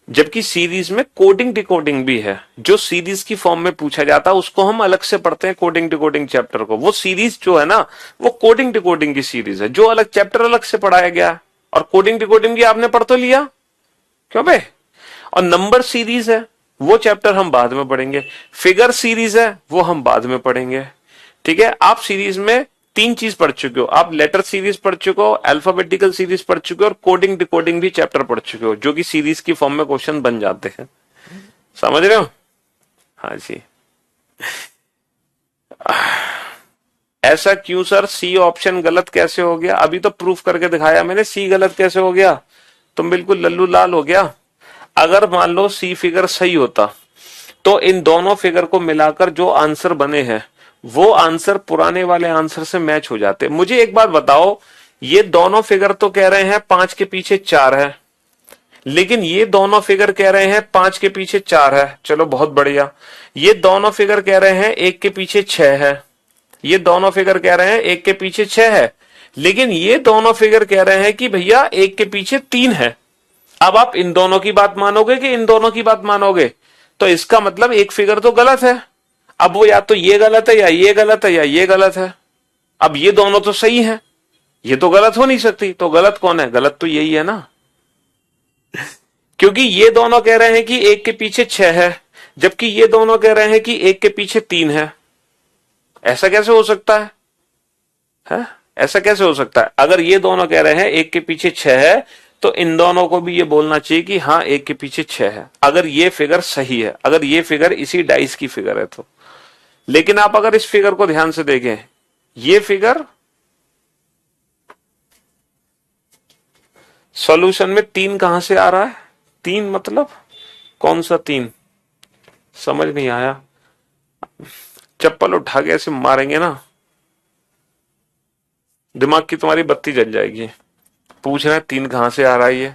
जबकि सीरीज में कोडिंग डिकोडिंग भी है। जो सीरीज की फॉर्म में पूछा जाता है उसको हम अलग से पढ़ते हैं, कोडिंग डिकोडिंग चैप्टर को। वो सीरीज जो है ना वो कोडिंग डिकोडिंग की सीरीज है, जो अलग चैप्टर अलग से पढ़ाया गया। और कोडिंग डिकोडिंग भी आपने पढ़ तो लिया, क्यों बे? और नंबर सीरीज है वो चैप्टर हम बाद में पढ़ेंगे, फिगर सीरीज है वो हम बाद में पढ़ेंगे, ठीक है। आप सीरीज में 3 चीज पढ़ चुके हो, आप लेटर सीरीज पढ़ चुके हो, अल्फाबेटिकल सीरीज पढ़ चुके हो और कोडिंग डिकोडिंग भी चैप्टर पढ़ चुके हो, जो कि सीरीज की फॉर्म में क्वेश्चन बन जाते हैं। समझ रहे हो? हाँ जी। ऐसा क्यों सर? सी ऑप्शन गलत कैसे हो गया? अभी तो प्रूफ करके दिखाया मैंने, सी गलत कैसे हो गया? तुम बिल्कुल लल्लू लाल हो गया। अगर मान लो सी फिगर सही होता तो इन दोनों फिगर को मिलाकर जो आंसर बने हैं वो आंसर पुराने वाले आंसर से मैच हो जाते। मुझे एक बात बताओ, ये दोनों फिगर तो कह रहे हैं 5 के पीछे 4 है, लेकिन ये दोनों फिगर कह रहे हैं 5 के पीछे 4 है, चलो बहुत बढ़िया। ये दोनों फिगर कह रहे हैं 1 के पीछे 6 है, ये दोनों फिगर कह रहे हैं 1 के पीछे 6 है, लेकिन ये दोनों फिगर कह रहे हैं कि भैया 1 के पीछे 3 है। अब आप इन दोनों की बात मानोगे कि इन दोनों की बात मानोगे? तो इसका मतलब एक फिगर तो गलत है। अब वो या तो ये गलत है या ये गलत है या ये गलत है। अब ये दोनों तो सही है, ये तो गलत हो नहीं सकती। तो गलत कौन है? गलत तो यही है ना, क्योंकि ये दोनों कह रहे हैं कि 1 के पीछे 6 है, जबकि ये दोनों कह रहे हैं कि 1 के पीछे 3 है। ऐसा कैसे हो सकता है? ऐसा कैसे हो सकता है? अगर ये दोनों कह रहे हैं 1 के पीछे 6 है तो इन दोनों को भी ये बोलना चाहिए कि हाँ 1 के पीछे 6 है, अगर ये फिगर सही है, अगर ये फिगर इसी डाइस की फिगर है तो। लेकिन आप अगर इस फिगर को ध्यान से देखें, ये फिगर सॉल्यूशन में 3 कहां से आ रहा है? 3 मतलब कौन सा 3? समझ नहीं आया। चप्पल उठा के ऐसे मारेंगे ना, दिमाग की तुम्हारी बत्ती जल जाएगी। पूछ रहे हैं 3 कहां से आ रहा है ये?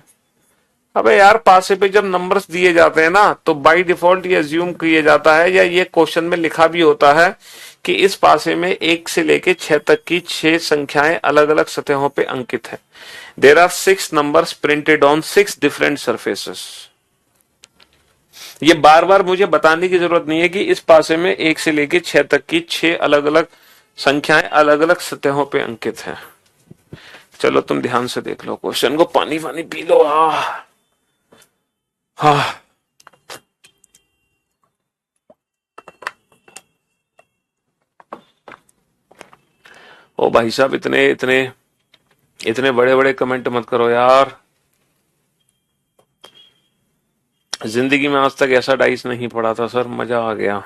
अबे यार पासे पे जब नंबर्स दिए जाते हैं ना तो बाय डिफॉल्ट ये अज्यूम किया जाता है, या ये क्वेश्चन में लिखा भी होता है कि इस पासे में 1 से लेके 6 तक की 6 संख्याएं अलग अलग सतहों पे अंकित है। There are 6 numbers printed on 6 different surfaces. ये बार बार मुझे बताने की जरूरत नहीं है कि इस पासे में 1 से लेके 6 तक की 6 अलग अलग संख्याएं अलग अलग सतहों पे अंकित है। चलो तुम ध्यान से देख लो क्वेश्चन को, पानी पानी पी लो। हाँ ओ भाई साहब, इतने इतने इतने बड़े बड़े कमेंट मत करो यार। जिंदगी में आज तक ऐसा डाइस नहीं पड़ा था सर, मजा आ गया।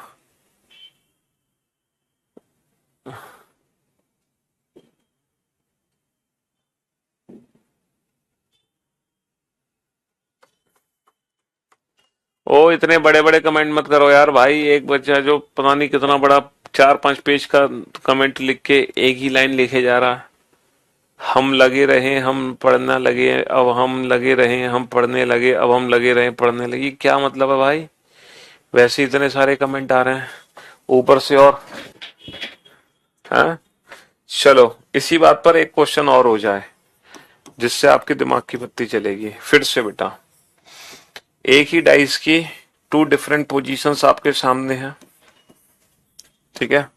ओ इतने बड़े बड़े कमेंट मत करो यार भाई। एक बच्चा जो पता नहीं कितना बड़ा 4-5 पेज का कमेंट लिख के एक ही लाइन लिखे जा रहा है, हम लगे रहे हम पढ़ना लगे, अब हम लगे रहे हम पढ़ने लगे, अब हम लगे रहे पढ़ने लगे। क्या मतलब है भाई? वैसे इतने सारे कमेंट आ रहे हैं ऊपर से और, हाँ। चलो इसी बात पर एक क्वेश्चन और हो जाए जिससे आपके दिमाग की बत्ती चलेगी फिर से बेटा। एक ही डाइस की 2 डिफरेंट पोजीशंस आपके सामने हैं, ठीक है।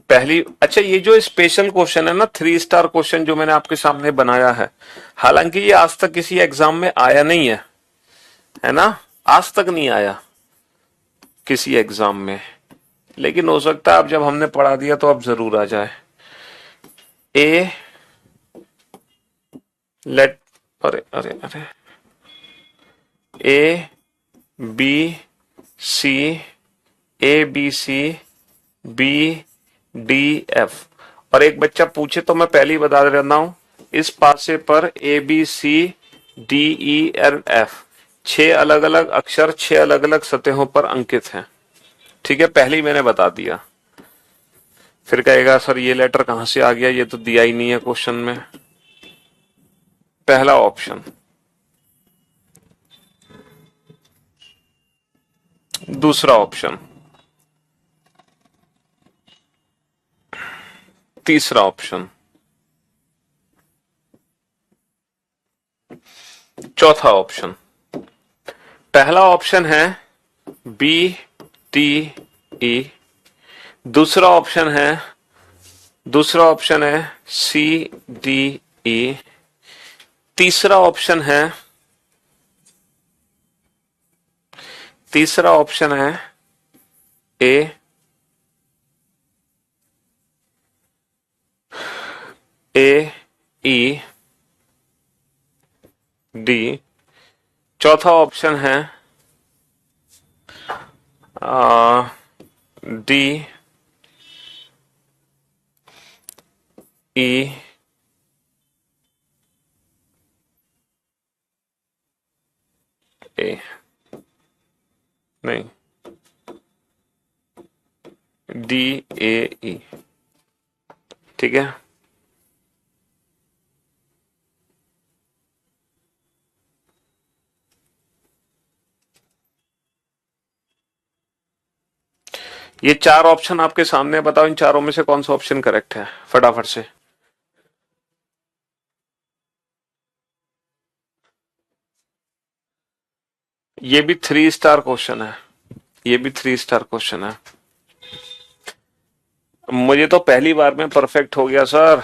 पहली, अच्छा ये जो स्पेशल क्वेश्चन है ना 3 स्टार क्वेश्चन जो मैंने आपके सामने बनाया है, हालांकि ये आज तक किसी एग्जाम में आया नहीं है ना, आज तक नहीं आया किसी एग्जाम में, लेकिन हो सकता है अब जब हमने पढ़ा दिया तो अब जरूर आ जाए। ए लेट, अरे अरे अरे, A B C, A B C, B D F. और एक बच्चा पूछे तो मैं पहले ही बता देता हूं, इस पासे पर A B C D E L F 6 अलग अलग अक्षर 6 अलग अलग सतहों पर अंकित हैं, ठीक है, पहले ही मैंने बता दिया। फिर कहेगा सर ये लेटर कहां से आ गया, ये तो दिया ही नहीं है क्वेश्चन में। पहला ऑप्शन। दूसरा ऑप्शन। तीसरा ऑप्शन। चौथा ऑप्शन। पहला ऑप्शन है बी टी ई, दूसरा ऑप्शन है सी डी ई, तीसरा ऑप्शन है ए ई डी, चौथा ऑप्शन है डी ई ए, नहीं, डी ए ई, ठीक है। ये 4 ऑप्शन आपके सामने, बताओ इन चारों में से कौन सा ऑप्शन करेक्ट है फटाफट से। ये भी 3 स्टार क्वेश्चन है, ये भी 3 स्टार क्वेश्चन है। मुझे तो पहली बार में परफेक्ट हो गया सर।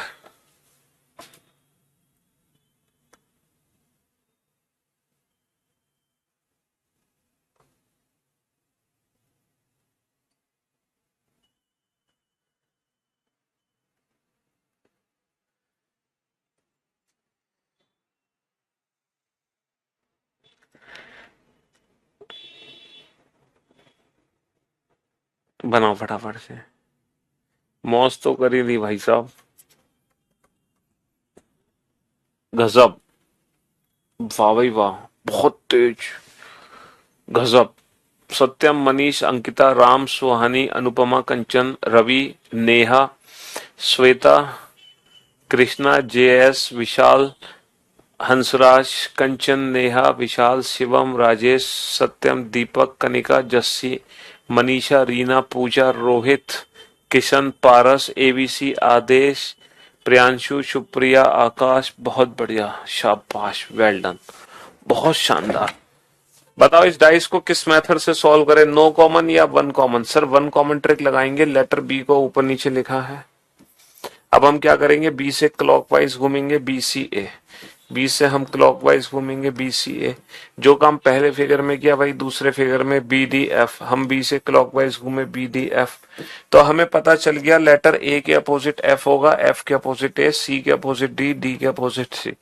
बनाओ फटाफट से, मौज तो करी दी भाई साहब, गजब, वाह भाई वाह, बहुत तेज, गजब। सत्यम, मनीष, अंकिता, राम, सुहानी, अनुपमा, कंचन, रवि, नेहा, श्वेता, कृष्णा, जेएस, विशाल, हंसराज, कंचन, नेहा, विशाल, शिवम, राजेश, सत्यम, दीपक, कनिका, जस्सी, मनीषा, रीना, पूजा, रोहित, किशन, पारस, एबीसी, आदेश, प्रियांशु, सुप्रिया, आकाश। बहुत बढ़िया, शाबाश, वेल डन, बहुत शानदार। बताओ इस डाइस को किस मेथड से सॉल्व करें, नो कॉमन या 1 कॉमन। सर 1 कॉमन ट्रिक लगाएंगे, लेटर बी को ऊपर नीचे लिखा है। अब हम क्या करेंगे, बी से क्लॉकवाइज घूमेंगे, बी सी ए, बी से हम क्लॉकवाइज घूमेंगे बी सी ए। जो काम पहले फिगर में किया भाई दूसरे फिगर में बी डी एफ, हम बी से क्लॉकवाइज घूमे बी डी एफ। तो हमें पता चल गया लेटर ए के अपोजिट एफ होगा, एफ के अपोजिट ए, सी के अपोजिट डी, डी के अपोजिट सी।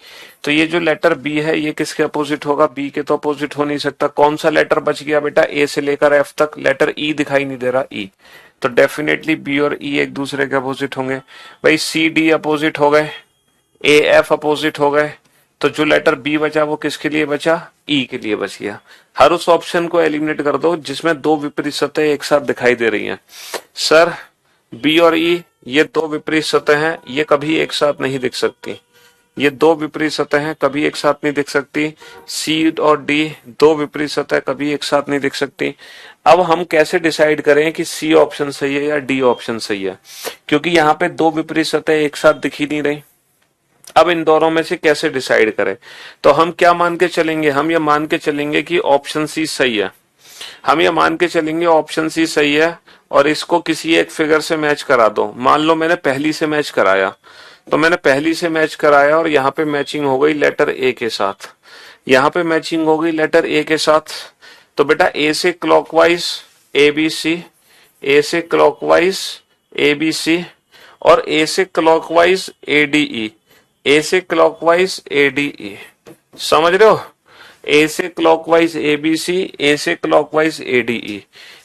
तो ये जो लेटर बी है ये किसके अपोजिट होगा? बी के तो अपोजिट हो नहीं सकता। कौन सा लेटर बच गया बेटा? ए से लेकर एफ तक लेटर ई दिखाई नहीं दे रहा, ई। तो डेफिनेटली बी और ई एक दूसरे के अपोजिट होंगे। भाई सी डी अपोजिट हो गए, ए एफ अपोजिट हो गए, तो जो लेटर बी बचा वो किसके लिए बचा? ई के लिए बच गया। हर उस ऑप्शन को एलिमिनेट कर दो जिसमें दो विपरीत सतह एक साथ दिखाई दे रही हैं। सर बी और ई ये दो विपरीत सतह हैं, ये कभी एक साथ नहीं दिख सकती। ये दो विपरीत सतह हैं, कभी एक साथ नहीं दिख सकती। सी और डी दो विपरीत सतह कभी एक साथ नहीं दिख सकती। अब हम कैसे डिसाइड करें कि सी ऑप्शन सही है या डी ऑप्शन सही है? क्योंकि यहाँ पे दो विपरीत सतह एक साथ दिख ही नहीं रही। अब इन दोनों में से कैसे डिसाइड करें? तो हम क्या मान के चलेंगे? हम ये मान के चलेंगे कि ऑप्शन सी सही है। हम ये मान के चलेंगे ऑप्शन सी सही है और इसको किसी एक फिगर से मैच करा दो। मान लो मैंने पहली से मैच कराया, तो मैंने पहली से मैच कराया और यहाँ पे मैचिंग हो गई लेटर ए के साथ, यहाँ पे मैचिंग हो गई लेटर ए के साथ। तो बेटा ए से क्लॉकवाइज ए बी सी, ए से क्लॉकवाइज ए बी सी और ए से क्लॉकवाइज ए डी ई, ए से क्लॉकवाइज ए डी ई। समझ रहे हो? ए से क्लॉकवाइज ए बी सी, ए से क्लॉकवाइज ए डी ई।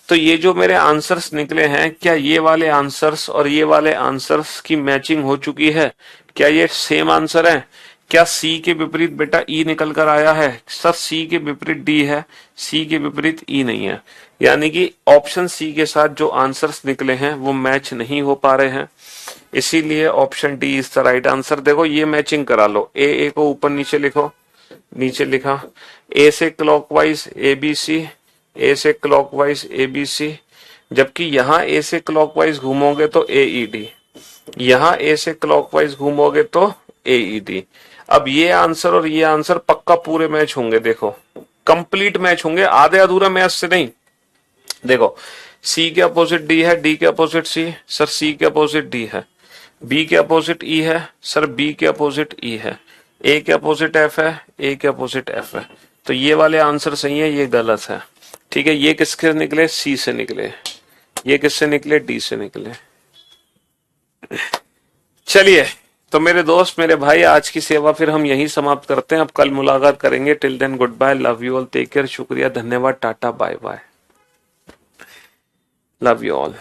तो ये जो मेरे आंसर्स निकले हैं, क्या ये वाले आंसर्स और ये वाले आंसर्स की मैचिंग हो चुकी है? क्या ये सेम आंसर है? क्या सी के विपरीत बेटा ई निकल कर आया है? सर सी के विपरीत डी है, सी के विपरीत ई नहीं है। यानी कि ऑप्शन सी के साथ जो आंसर्स निकले हैं वो मैच नहीं हो पा रहे हैं, इसीलिए option D is the right answer. देखो ये मैचिंग करा लो, ए को ऊपर नीचे लिखो, नीचे लिखा ए से क्लॉकवाइज ए बी सी, ए से क्लॉकवाइज ए बी सी, जबकि यहाँ ए से क्लॉकवाइज घूमोगे तो ए ई डी, यहाँ ए से क्लॉकवाइज घूमोगे तो ए ई डी। अब ये आंसर और ये आंसर पक्का पूरे मैच होंगे, देखो कंप्लीट मैच होंगे, आधे अधूरे मैच से नहीं। देखो सी के अपोजिट डी है, डी के अपोजिट सी, सर सी के अपोजिट डी है, बी के अपोजिट ई है, सर बी के अपोजिट ई है, ए के अपोजिट एफ है, ए के अपोजिट एफ है। तो ये वाले आंसर सही है, ये गलत है। ठीक है, ये किसके निकले? सी से निकले। ये किससे निकले? डी से निकले। चलिए तो मेरे दोस्त, मेरे भाई, आज की सेवा फिर हम यहीं समाप्त करते हैं। अब कल मुलाकात करेंगे। Till then good bye, love you all, take care, शुक्रिया, धन्यवाद, tata, bye bye, love you all.